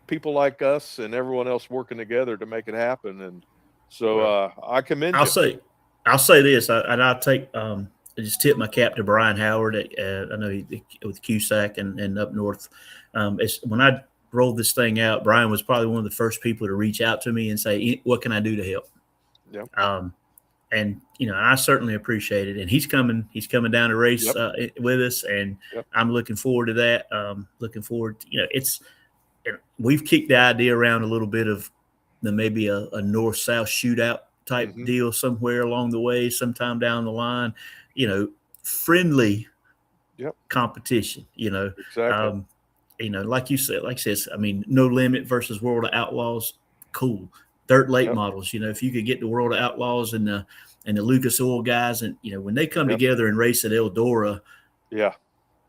people like us and everyone else working together to make it happen. And so Well, I commend I'll you. say, I'll say this, and I'll take. I just tip my cap to Brian Howard. I know he with QSAC and up north. When I rolled this thing out, Brian was probably one of the first people to reach out to me and say, "What can I do to help?" Yep. And I certainly appreciate it. And he's coming down to race Yep. with us, and Yep. I'm looking forward to that. Looking forward, we've kicked the idea around a little bit of maybe a north-south shootout type Mhm. deal somewhere along the way, sometime down the line. Friendly Yep. competition. Exactly. Like you said, I mean, No Limit versus World of Outlaws, cool. Dirt late Yep. models. If you could get the World of Outlaws and the Lucas Oil guys, and when they come Yep. together and race at Eldora, Yeah.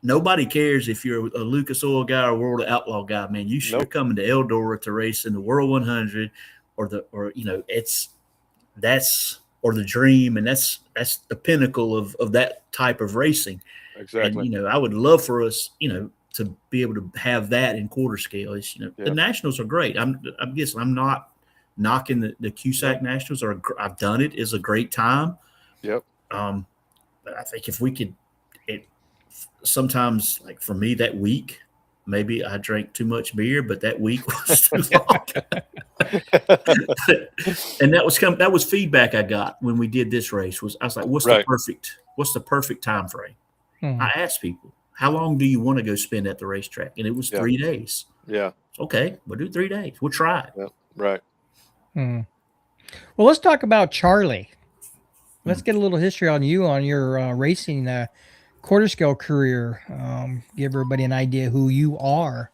nobody cares if you're a Lucas Oil guy or World of Outlaw guy, man. You're Nope. coming to Eldora to race in the World 100 that's the dream, and that's the pinnacle of that type of racing. Exactly. And I would love for us, to be able to have that in quarter scale. The Yeah. nationals are great. I'm guessing I'm not knocking the QSAC Yep. nationals. I've done it. It's a great time. Yep. But I think if we could, sometimes, like for me that week, maybe I drank too much beer, but that week was too long. And that was feedback I got when we did this race. I was like, what's Right. the perfect time frame? Mhm. I asked people, how long do you want to go spend at the racetrack? And it was Yeah. 3 days. Yeah. Okay, we'll do 3 days. We'll try it. Yep. Right. Hmm. Well, let's talk about Charlie. Let's get a little history on you, on your racing quarter scale career. Give everybody an idea who you are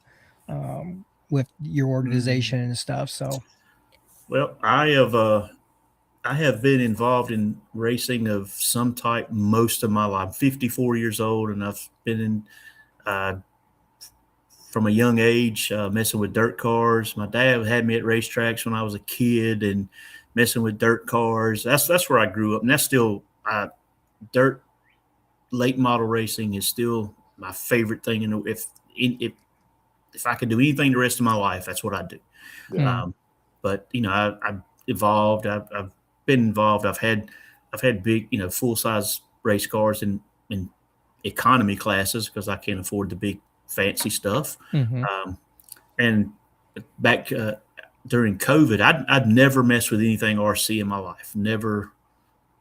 with your organization and stuff. So, Well, I have been involved in racing of some type most of my life. I'm 54 years old, and I've been in from a young age messing with dirt cars. My dad had me at racetracks when I was a kid and messing with dirt cars. That's where I grew up, and that's still dirt late model racing is still my favorite thing. And if I could do anything the rest of my life, that's what I do. Yeah. But I've evolved. I've been involved. I've had big, full size race cars in economy classes because I can't afford the big fancy stuff. And back during COVID, I'd never messed with anything RC in my life. Never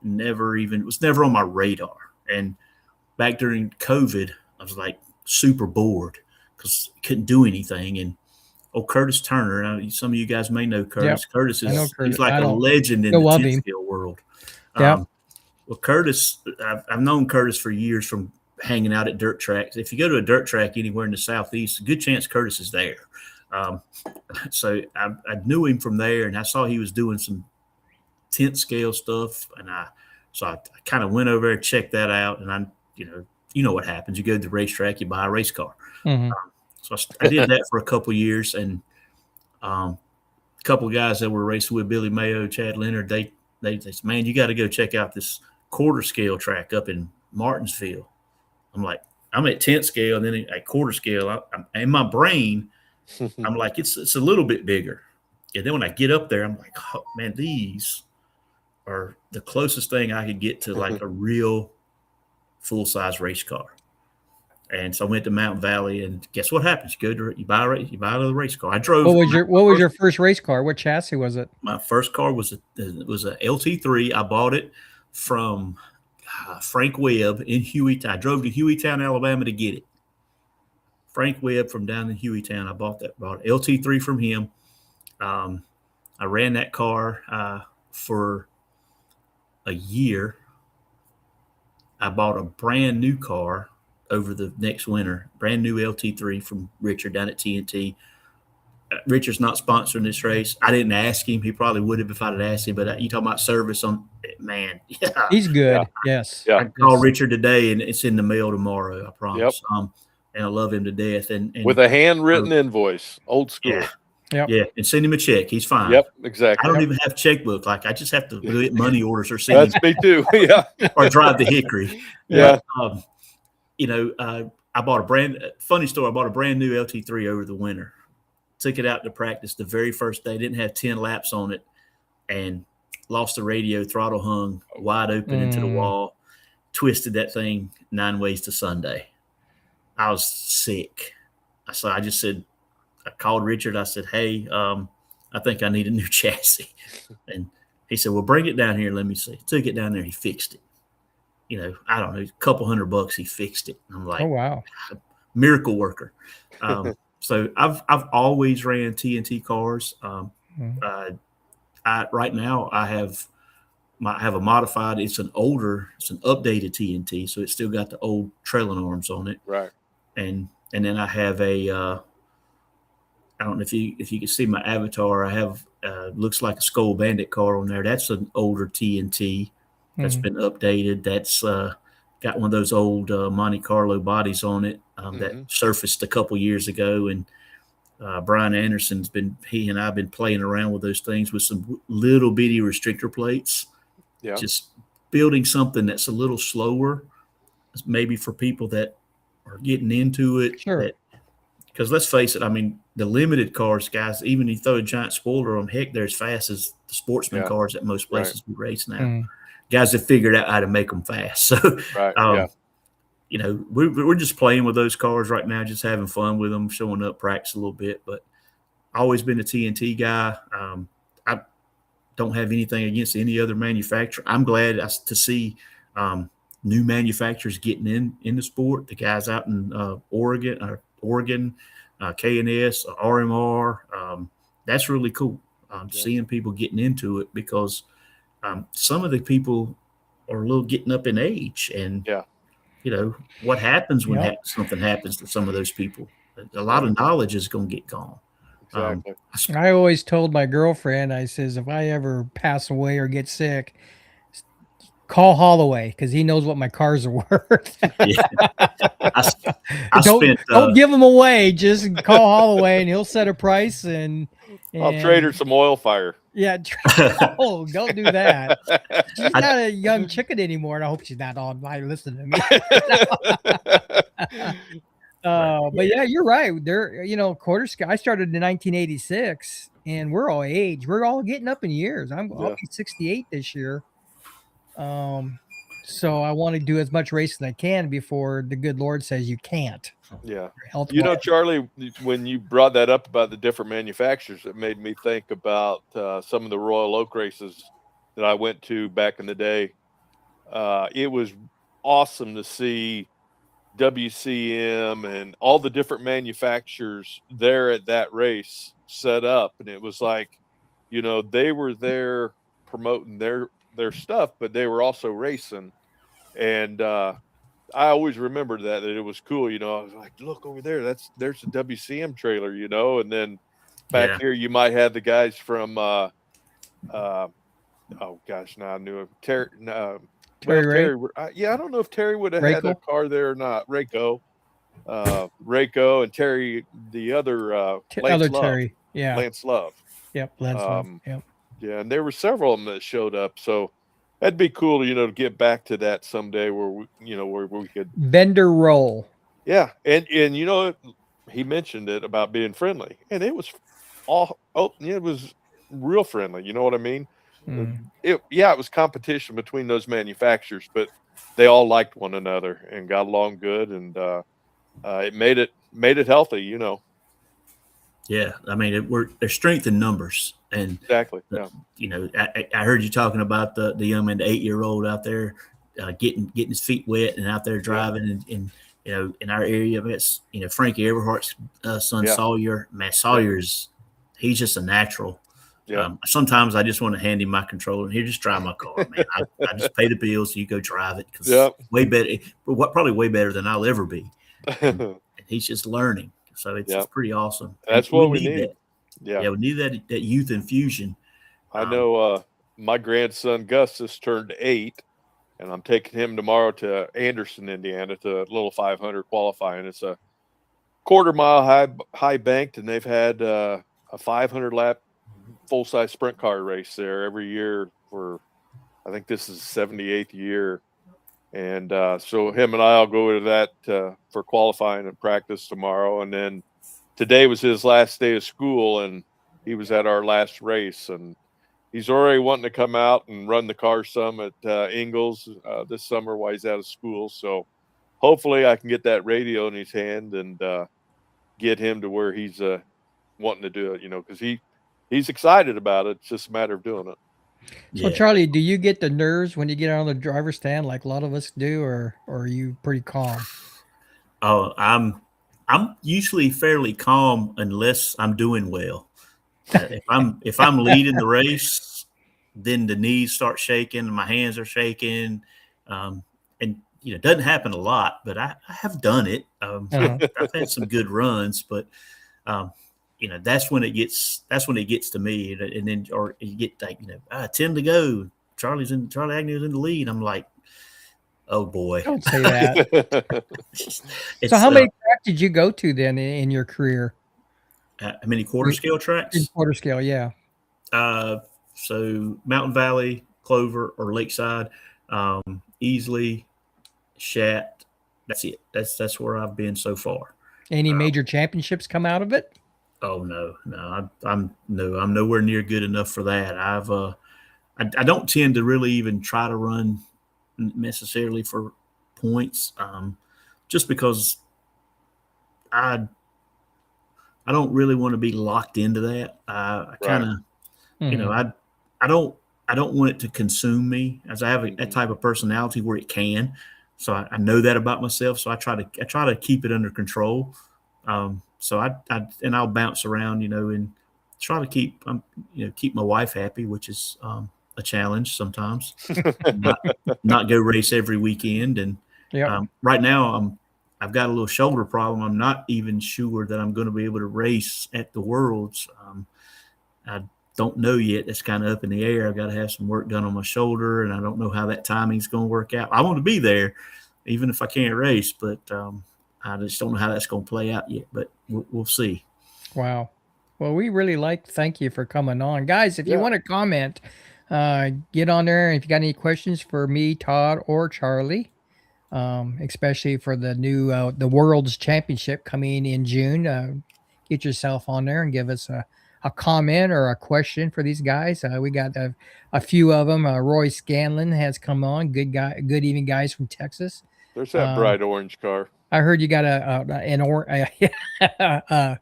even, it was never on my radar. And back during COVID, I was like super bored because I couldn't do anything. And Curtis Turner, some of you guys may know Curtis. Yep. Curtis I know is Curtis. he's like I a don't legend in know the of 10 him. scale world. Yep. Well, Curtis, I've known Curtis for years from hanging out at dirt tracks. If you go to a dirt track anywhere in the Southeast, a good chance Curtis is there. So I knew him from there, and I saw he was doing some 10th scale stuff, and I kind of went over there, checked that out, and you know what happens. You go to the racetrack, you buy a race car. So I did that for a couple of years, and a couple of guys that were racing with Billy Mayo, Chad Leonard, they said, man, you got to go check out this quarter scale track up in Martinsville. I'm like, I'm at 10th scale, and then at quarter scale, I'm in my brain, I'm like, it's a little bit bigger. And then when I get up there, I'm like, oh, man, these are the closest thing I could get to like a real full-size race car. And so I went to Mountain Valley, and guess what happens? You buy a race car. I drove. What was your first race car? What chassis was it? My first car was a LT3. I bought it from Frank Webb in Hueytown. I drove to Hueytown, Alabama to get it. Frank Webb from down in Hueytown. I bought LT3 from him. I ran that car for a year. I bought a brand new car over the next winter, brand new LT3 from Richard down at TNT. Richard's not sponsoring this race. I didn't ask him. He probably would have if I'd asked him. But you talking about service on, man? Yeah, he's good. Yes. Yeah. I call Richard today, and it's in the mail tomorrow. I promise. Yep. And I love him to death. And with a handwritten invoice, old school. Yeah. Yeah, and send him a check. He's fine. Yep, exactly. I don't even have checkbook. Like I just have to get money orders or send. That's me too. Yeah. Or drive the Hickory. Yeah. I bought funny story. I bought a brand new LT3 over the winter. Took it out to practice the very first day. Didn't have 10 laps on it, and lost the radio. Throttle hung wide open into the wall. Twisted that thing 9 ways to Sunday. I was sick. I called Richard. I said, "Hey, I think I need a new chassis." And he said, "Well, bring it down here. Let me see." Took it down there. He fixed it. I don't know, a couple $100. He fixed it. I'm like, oh wow, miracle worker. So I've always ran TNT cars. Right now I have a modified. It's an updated TNT, so it's still got the old trailing arms on it. Right. And then I have a. I don't know if you can see my avatar. I have looks like a Skull Bandit car on there. That's an older TNT that's been updated. That's got one of those old Monte Carlo bodies on it that surfaced a couple years ago. And Brian Anderson's he and I have been playing around with those things with some little bitty restrictor plates. Yeah. Just building something that's a little slower, maybe for people that are getting into it. Sure. Because let's face it, I mean, the limited cars, guys, even if you throw a giant spoiler on, heck, they're as fast as the sportsman cars at most places we race now. Guys have figured out how to make them fast. So, we're just playing with those cars right now, just having fun with them, showing up, practice a little bit. But always been a TNT guy. I don't have anything against any other manufacturer. I'm glad to see new manufacturers getting in the sport. The guys out in Oregon, K&S, RMR. That's really cool. Seeing people getting into it because some of the people are a little getting up in age, and what happens when something happens to some of those people. A lot of knowledge is going to get gone. Exactly. I always told my girlfriend, I says, if I ever pass away or get sick, call Holloway because he knows what my cars are worth. Don't give them away. Just call Holloway and he'll set a price. And I'll trade her some oil fire. Yeah. Oh, don't do that. She's not a young chicken anymore, and I hope she's not online listening to me. But yeah, you're right. They're, quarter scale. I started in 1986, and we're all age. We're all getting up in years. I'll be 68 this year. So I want to do as much racing as I can before the good Lord says you can't. Yeah. Charlie, when you brought that up about the different manufacturers, it made me think about some of the Royal Oak races that I went to back in the day. It was awesome to see WCM and all the different manufacturers there at that race set up. And it was like, they were there promoting their stuff, but they were also racing. And I always remembered that it was cool. I was like, look over there, there's a WCM trailer, and then back here you might have the guys from oh gosh, now I knew him. Terry I don't know if Terry would have had a car there or not. Rayco and Terry, the other Lance Love. Terry, Lance Love. Yep, Lance Love. Yep. Yeah, and there were several of them that showed up. So that'd be cool, to get back to that someday where we could vendor roll. Yeah, and he mentioned it about being friendly, and it was it was real friendly. You know what I mean? It was competition between those manufacturers, but they all liked one another and got along good. And it made it healthy, you know. Yeah, I mean, there's strength in numbers, and Exactly. Yeah. you know, I heard you talking about the young man, the 8-year-old out there, getting his feet wet and out there driving, and you know, in our area, it's, you know, Frankie Everhart's son, Sawyer. Man, Sawyer's he's just a natural. Yeah. Sometimes I just want to hand him my controller and here, just drive my car, man. I just pay the bills, so you go drive it, because way better, probably way better than I'll ever be. And he's just learning. So it's pretty awesome. That's what we need. That. Yeah, we need that youth infusion. I know my grandson Gus just turned 8, and I'm taking him tomorrow to Anderson, Indiana, to a little 500 qualifying. It's a quarter-mile high banked, and they've had a 500 lap full-size sprint car race there every year for, I think this is the 78th year. And so him and I'll go to that for qualifying and practice tomorrow. And then today was his last day of school, and he was at our last race. And he's already wanting to come out and run the car some at Ingalls this summer while he's out of school. So hopefully I can get that radio in his hand and get him to where he's wanting to do it, you know, because he's excited about it. It's just a matter of doing it. So Charlie, do you get the nerves when you get on the driver's stand like a lot of us do, or are you pretty calm? Oh, I'm usually fairly calm unless I'm doing well. If I'm leading the race, then the knees start shaking, my hands are shaking, and you know, it doesn't happen a lot, but I have done it. I've had some good runs, but you know, that's when it gets to me, and then, or you get like, you know, 10 to go, Charlie Agnews in the lead. I'm like, oh boy, don't say that. So how many tracks did you go to then in your career? How many quarter scale tracks? In quarter scale, yeah. So Mountain Valley, Clover, or Lakeside, Easley, S.H.A.T. That's it. That's where I've been so far. Any major championships come out of it? Oh no, I'm nowhere near good enough for that. I don't tend to really even try to run necessarily for points, just because I don't really want to be locked into that. I kind of, you know, I don't want it to consume me, as I have that type of personality where it can. So I know that about myself. So I try to keep it under control. So I'll bounce around, you know, and try to keep my wife happy, which is a challenge sometimes. not go race every weekend. And right now I've got a little shoulder problem. I'm not even sure that I'm going to be able to race at the Worlds. I don't know yet. It's kind of up in the air. I've got to have some work done on my shoulder, and I don't know how that timing's going to work out. I want to be there, even if I can't race, but I just don't know how that's going to play out yet, but we'll see. Wow. Well, we really thank you for coming on. Guys, if you want to comment, get on there. And if you got any questions for me, Todd, or Charlie, especially for the new the World's Championship coming in June, get yourself on there and give us a comment or a question for these guys. We got a few of them. Roy Scanlon has come on. Good guy. Good evening, guys from Texas. There's that bright orange car. I heard you got a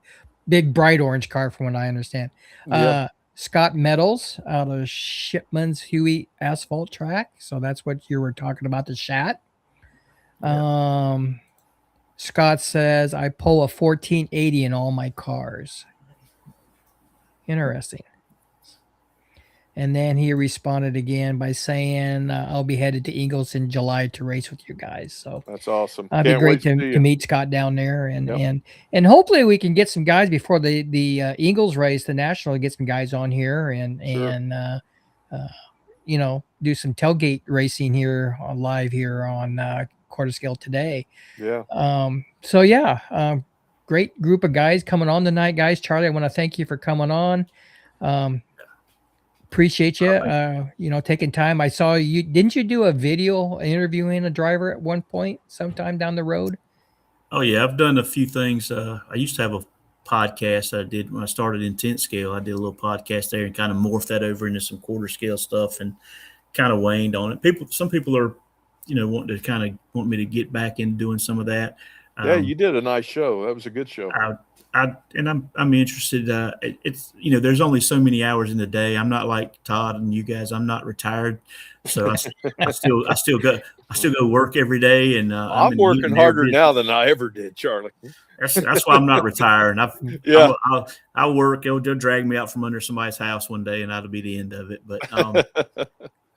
big bright orange car, from what I understand. Scott Meadows out of Shipman's Huey Asphalt Track. So that's what you were talking about, the S.H.A.T. Scott says, I pull a 1480 in all my cars. Interesting. And then he responded again by saying, I'll be headed to Eagles in July to race with you guys. So that's awesome. It'd be great to meet Scott down there. And hopefully we can get some guys before the Eagles race, the National, get some guys on here and you know, do some tailgate racing here on live here on Quarter Scale today. Great group of guys coming on tonight, guys. Charlie, I want to thank you for coming on. Appreciate you, you know, taking time. I saw you. Didn't you do a video interviewing a driver at one point, sometime down the road? Oh yeah, I've done a few things. I used to have a podcast I did when I started in 10th scale. I did a little podcast there and kind of morphed that over into some quarter scale stuff and kind of waned on it. Some people are, you know, want me to get back into doing some of that. Yeah, you did a nice show. That was a good show. I'm interested. It's there's only so many hours in the day. I'm not like Todd and you guys. I'm not retired, so I still go work every day. And I'm working harder now than I ever did, Charlie. That's why I'm not retiring. I'll work. They'll drag me out from under somebody's house one day, and that'll be the end of it. But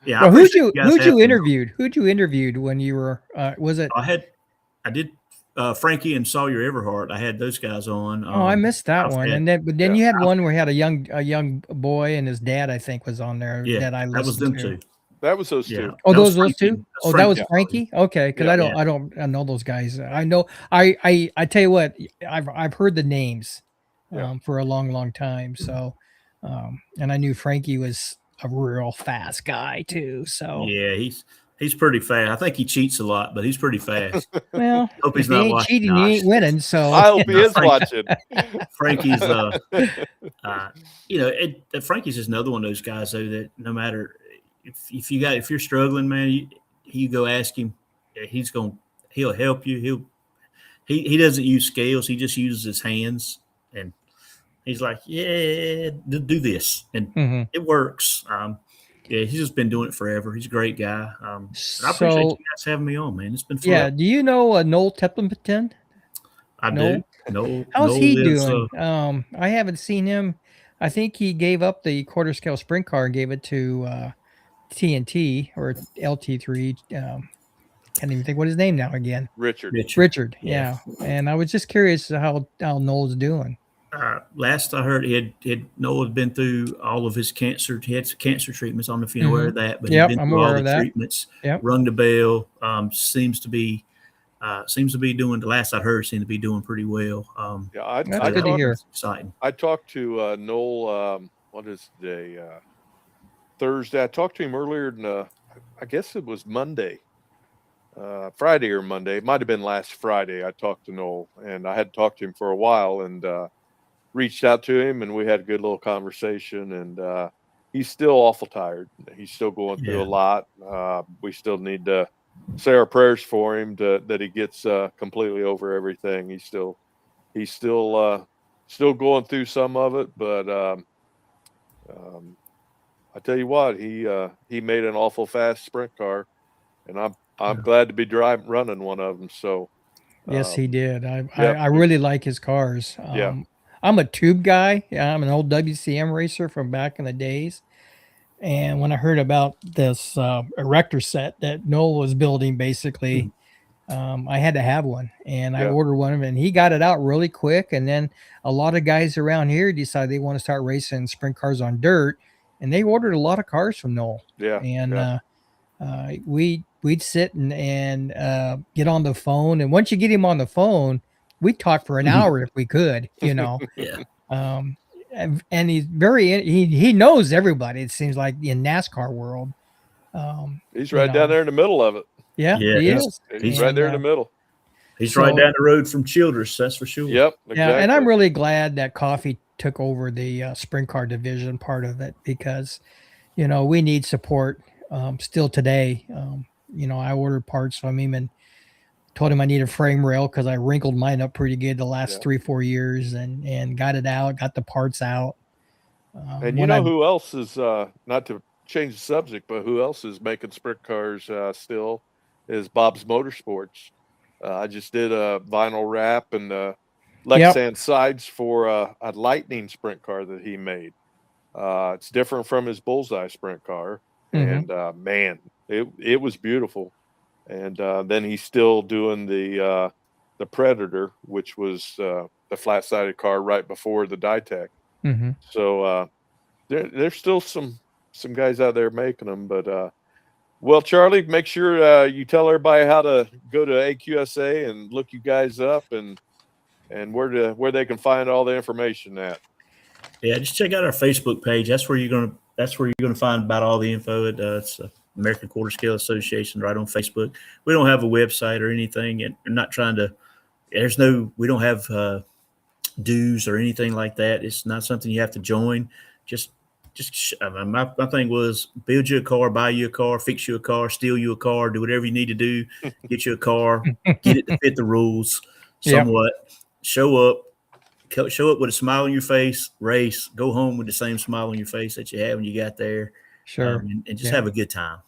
yeah. Well, who'd you interviewed? Who'd you interviewed when you were? Was it? I did. Frankie and Sawyer Everhart. I had those guys on. I missed that one. And then you had one where you had a young boy and his dad, I think, was on there. Yeah, that I listened that was them to. two. That was those two. Oh, those two. Oh, that was Yeah. Frankie. Okay, because I know those guys. I know. I tell you what, I've heard the names for a long time. So, and I knew Frankie was a real fast guy too. So yeah, he's pretty fast. I think he cheats a lot, but he's pretty fast. Well, hope if he ain't cheating, he ain't winning. So I hope he is watching. Frankie's, Frankie's just another one of those guys though that no matter if you're struggling, man, you go ask him. He'll help you. He doesn't use scales. He just uses his hands, and he's like, yeah, do this, and it works. Yeah, he's just been doing it forever. He's a great guy. I appreciate you guys having me on, man. It's been fun. Yeah. Do you know Noel Teplington? I do. Noel. How's he doing? I haven't seen him. I think he gave up the quarter scale sprint car and gave it to TNT or LT3. Can't even think what his name now again. Richard. Yeah. And I was just curious how Noel's doing. Last I heard, Noel had been through all of his cancer. He had some cancer treatments. I don't know if you're aware of that, but he'd been through all the treatments. Rung the bell. Seems to be doing. The last I heard, seemed to be doing pretty well. That's good to hear. Exciting. I talked to Noel. What is today? Thursday. I talked to him earlier. I guess it was Monday. Friday or Monday. It might have been last Friday. I talked to Noel, and I had talked to him for a while, and reached out to him, and we had a good little conversation. And he's still awful tired. He's still going through a lot. We still need to say our prayers for him that he gets completely over everything. He's still going through some of it, but I tell you what, he made an awful fast sprint car, and I'm glad to be running one of them. So yes, he did. I really like his cars. I'm a tube guy. I'm an old WCM racer from back in the days. And when I heard about this erector set that Noel was building, basically, I had to have one. And I ordered one of them, and he got it out really quick. And then a lot of guys around here decided they want to start racing sprint cars on dirt. And they ordered a lot of cars from Noel. We'd sit and get on the phone. And once you get him on the phone, we'd talk for an hour if we could, and he's he knows everybody. It seems like in NASCAR world. He's right down there in the middle of it. Yeah, he is. He's right there in the middle. He's right down the road from Childress, that's for sure. Yep. Exactly. Yeah, and I'm really glad that Coffee took over the sprint car division part of it, because, we need support still today. I ordered parts from him and told him I need a frame rail because I wrinkled mine up pretty good the last 3-4 years, and got it out, got the parts out. And who else is, not to change the subject, but who else is making sprint cars still is Bob's Motorsports. I just did a vinyl wrap and Lexan sides for a Lightning sprint car that he made. It's different from his Bullseye sprint car. And man, it was beautiful. And then he's still doing the Predator, which was the flat-sided car right before the Ditec. So there's still some guys out there making them. But well, Charlie, make sure you tell everybody how to go to AQSA and look you guys up, and where they can find all the information at. Yeah, just check out our Facebook page. That's where you're gonna find about all the info. It's American Quarter Scale Association right on Facebook. We don't have a website or anything, and we're not trying to. We don't have dues or anything like that. It's not something you have to join. My thing was build you a car, buy you a car, fix you a car, steal you a car, do whatever you need to do, get you a car, get it to fit the rules. somewhat. Show up with a smile on your face, race, go home with the same smile on your face that you had when you got there. Sure. And just have a good time.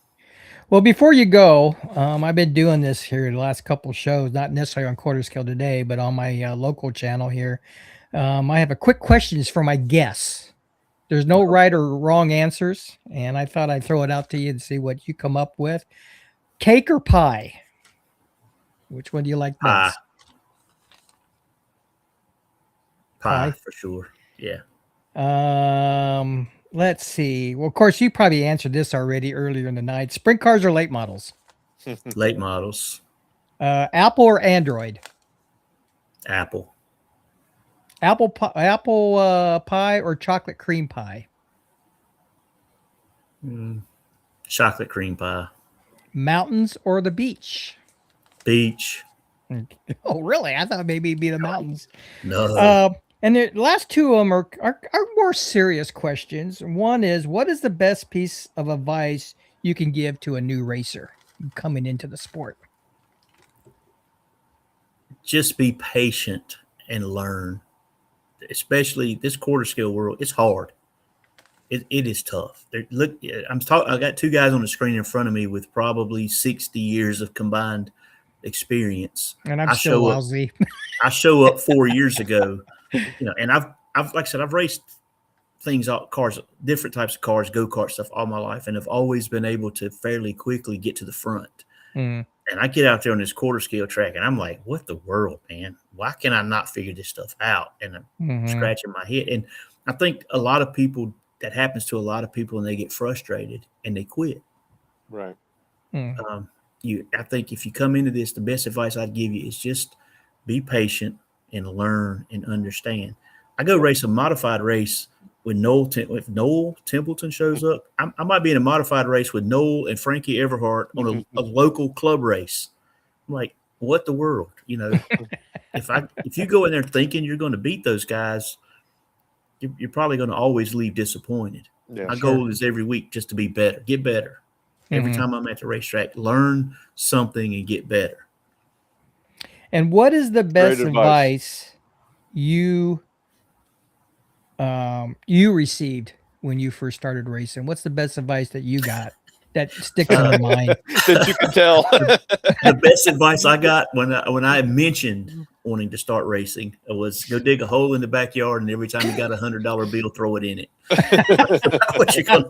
Well, before you go, I've been doing this here the last couple shows, not necessarily on Quarter Scale today, but on my local channel here. I have a quick questions for my guests. There's no right or wrong answers, and I thought I'd throw it out to you and see what you come up with. Cake or pie? Which one do you like best? Pie for sure. Yeah. Let's see. Well, of course, you probably answered this already earlier in the night. Sprint cars or late models? Late models. Apple or Android? Apple. Apple pie or chocolate cream pie? Chocolate cream pie. Mountains or the beach? Beach. Oh, really? I thought maybe it'd be the mountains. No. And the last two of them are more serious questions. One is, what is the best piece of advice you can give to a new racer coming into the sport? Just be patient and learn. Especially this quarter scale world, it's hard. It is tough. I got two guys on the screen in front of me with probably 60 years of combined experience, and I'm still lousy. I show up 4 years ago, and I've like I said, I've raced cars, different types of cars, go-kart stuff all my life, and have always been able to fairly quickly get to the front. And I get out there on this quarter scale track, and I'm like, what the world, man? Why can I not figure this stuff out? And I'm scratching my head. And I think that happens to a lot of people, and they get frustrated and they quit. Right. I think if you come into this, the best advice I'd give you is just be patient and learn and understand. I go race a modified race with if Noel Templeton shows up. I might be in a modified race with Noel and Frankie Everhart on a local club race. I'm like, what the world? If you go in there thinking you're going to beat those guys, you're probably going to always leave disappointed. Yeah, My goal is every week just to be better, get better. Every time I'm at the racetrack, learn something and get better. And what is the best advice you received when you first started racing? What's the best advice that you got that sticks in your mind? That you can tell. The best advice I got when I mentioned wanting to start racing was go dig a hole in the backyard, and every time you got $100 bill, throw it in it. What you gonna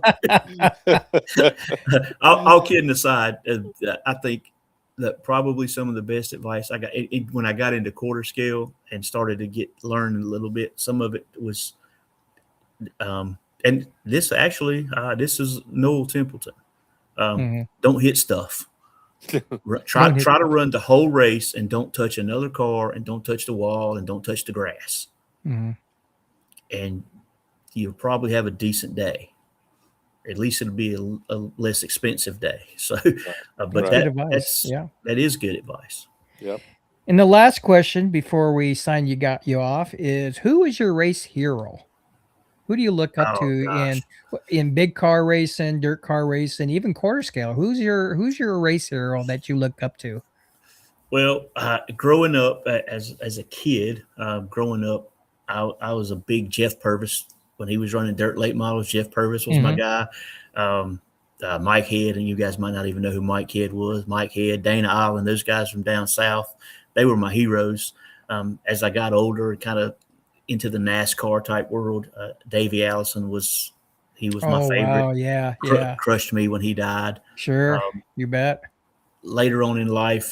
do? All kidding aside, I think that probably some of the best advice I got when I got into quarter scale and started to learn a little bit. Some of it was, and this is Noel Templeton. Don't hit stuff. Try to run the whole race and don't touch another car and don't touch the wall and don't touch the grass. And you'll probably have a decent day. At least it'll be a less expensive day. So, but that is good advice. Yep. And the last question before we sign you off is, who is your race hero? Who do you look up to in big car racing, dirt car racing, even quarter scale? Who's your race hero that you look up to? Well, growing up as a kid, I was a big Jeff Purvis. When he was running dirt late models, Jeff Purvis was my guy. Mike Head, and you guys might not even know who Mike Head was. Mike Head, Dana Island, those guys from down south, they were my heroes. As I got older, kind of into the NASCAR type world, Davey Allison was my favorite. Wow, yeah. Crushed me when he died. Sure, you bet. Later on in life,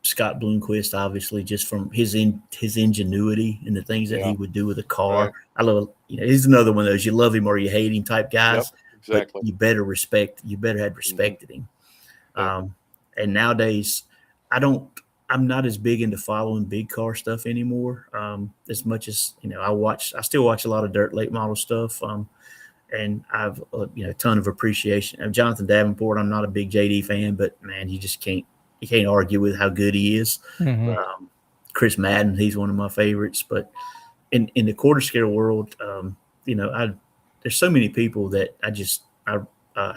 Scott Bloomquist, obviously, just from his ingenuity and the things that he would do with a car. Right. I love, he's another one of those you love him or you hate him type guys. Yep, exactly. But you better have respected him. And nowadays, I'm not as big into following big car stuff anymore. As much as I still watch a lot of dirt late model stuff. And I've a ton of appreciation. Jonathan Davenport, I'm not a big JD fan, but man, you can't argue with how good he is. Chris Madden, he's one of my favorites. But in the quarter scale world, there's so many people that I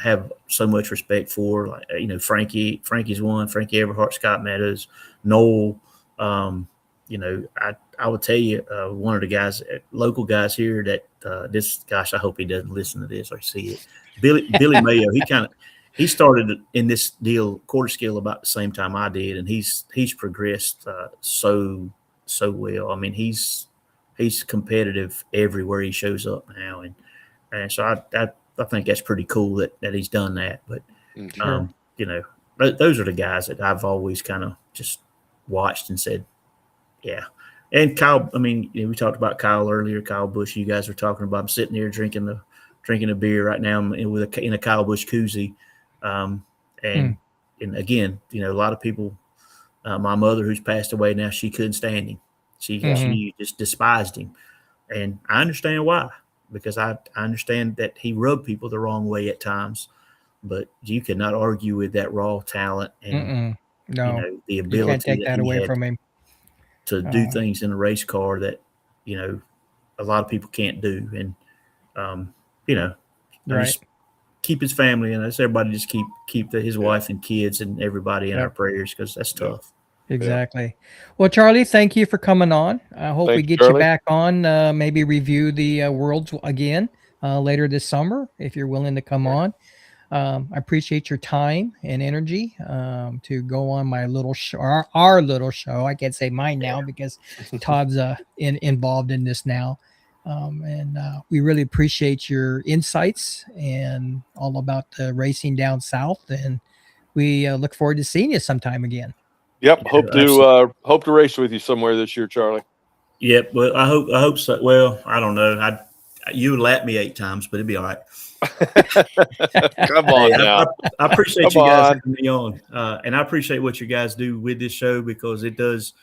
have so much respect for. Like Frankie's one, Frankie Everhart, Scott Meadows, Noel, you know, I would tell you, one of the guys, local guys here that I hope he doesn't listen to this or see it. Billy Mayo, he started in this deal quarter scale about the same time I did, and he's progressed so well. I mean, he's competitive everywhere he shows up now, and so I think that's pretty cool that he's done that. But you know, those are the guys that I've always kind of just watched and said, yeah. And Kyle, I mean, you know, we talked about Kyle earlier. Kyle Busch, you guys were talking about. I'm sitting here drinking a beer right now in a Kyle Busch koozie. And again, you know, a lot of people, my mother who's passed away now, she couldn't stand him. She just despised him. And I understand why, because I understand that he rubbed people the wrong way at times, but you cannot argue with that raw talent and you know, the ability you can't take that away from him to do things in a race car that, you know, a lot of people can't do. And, you know, just keep his family and everybody just keep his wife and kids and everybody in our prayers, because that's tough. Exactly. Well, Charlie, thank you for coming on. I hope we get you back on, maybe review the Worlds again later this summer, if you're willing to come on. I appreciate your time and energy to go on my little show, our little show. I can't say mine now because Todd's involved in this now. And we really appreciate your insights and all about the racing down south. And we look forward to seeing you sometime again. Yep. Hope to race with you somewhere this year, Charlie. Yep. Well, I hope so. Well, I don't know. You lapped me 8 times, but it'd be all right. Come on now. I appreciate you guys having me on, and I appreciate what you guys do with this show, because it does.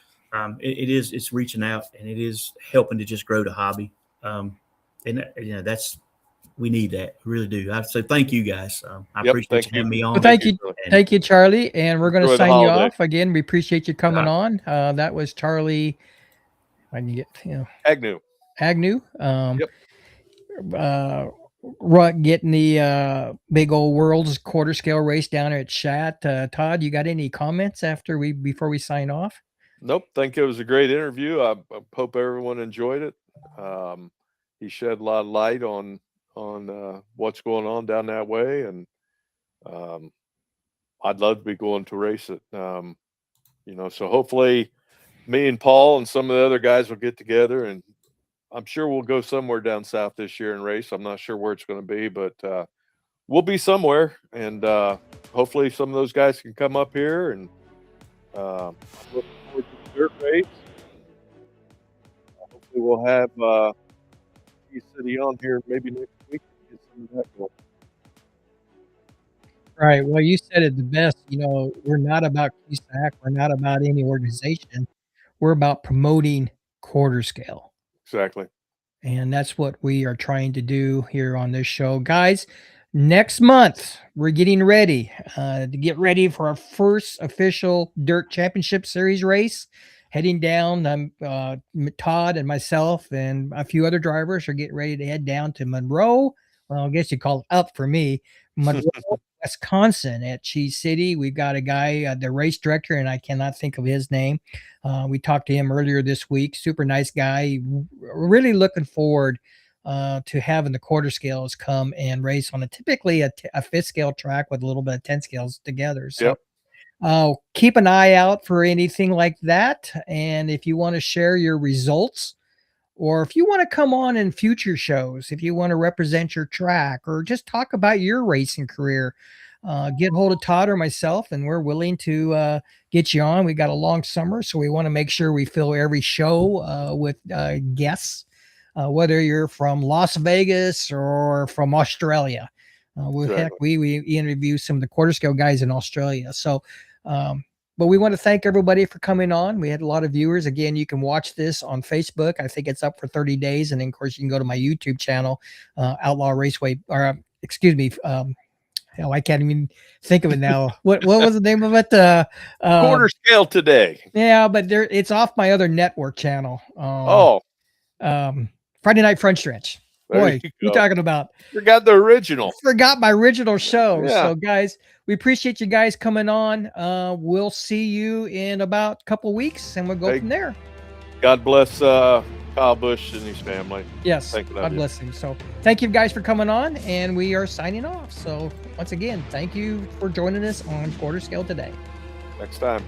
It's reaching out, and it is helping to just grow the hobby. And you know, we need that. We really do. I say thank you guys. I appreciate you having me on. Well, thank you, Charlie. And we're going to sign you off again. We appreciate you coming on. That was Charlie. When you get Agnew. Getting the big old Worlds quarter scale race down at S.H.A.T. Todd, you got any comments before we sign off? Nope. Think it was a great interview. I hope everyone enjoyed it. He shed a lot of light on what's going on down that way, and I'd love to be going to race it. You know, so hopefully me and Paul and some of the other guys will get together, and I'm sure we'll go somewhere down south this year and race. I'm not sure where it's going to be, but we'll be somewhere, and hopefully some of those guys can come up here, and I'm looking forward to the dirt race. Hopefully we'll have City on here maybe next week to get some of that going. Right. Well, you said it the best. You know, we're not about QSAC. We're not about any organization. We're about promoting quarter scale. Exactly. And that's what we are trying to do here on this show. Guys, next month, we're getting ready for our first official Dirt Championship Series race. Heading down, Todd and myself and a few other drivers are getting ready to head down to Monroe. Well, I guess you call it up for me. Monroe, Wisconsin at Cheese City. We've got a guy, the race director, and I cannot think of his name. We talked to him earlier this week. Super nice guy. Really looking forward to having the quarter scales come and race on typically a 5th scale track with a little bit of 10 scales together. So keep an eye out for anything like that. And if you want to share your results, or if you want to come on in future shows, if you want to represent your track or just talk about your racing career, get hold of Todd or myself, and we're willing to get you on. We got a long summer, so we want to make sure we fill every show with guests, whether you're from Las Vegas or from Australia. Heck, we interview some of the quarter scale guys in Australia. So, but we want to thank everybody for coming on. We had a lot of viewers. Again, you can watch this on Facebook. I think it's up for 30 days. And then, of course, you can go to my YouTube channel, Outlaw Raceway, or excuse me. Hell, I can't even think of it now. What was the name of it? Quarter Scale Today. Yeah, but it's off my other network channel. Friday Night Front Stretch. Boy, you talking about? Forgot the original. Forgot my original show. Yeah. So, guys, we appreciate you guys coming on. We'll see you in about a couple weeks, and we'll go from there. God bless Kyle Busch and his family. Yes, God bless him. So thank you guys for coming on, and we are signing off. So once again, thank you for joining us on Quarter Scale today. Next time.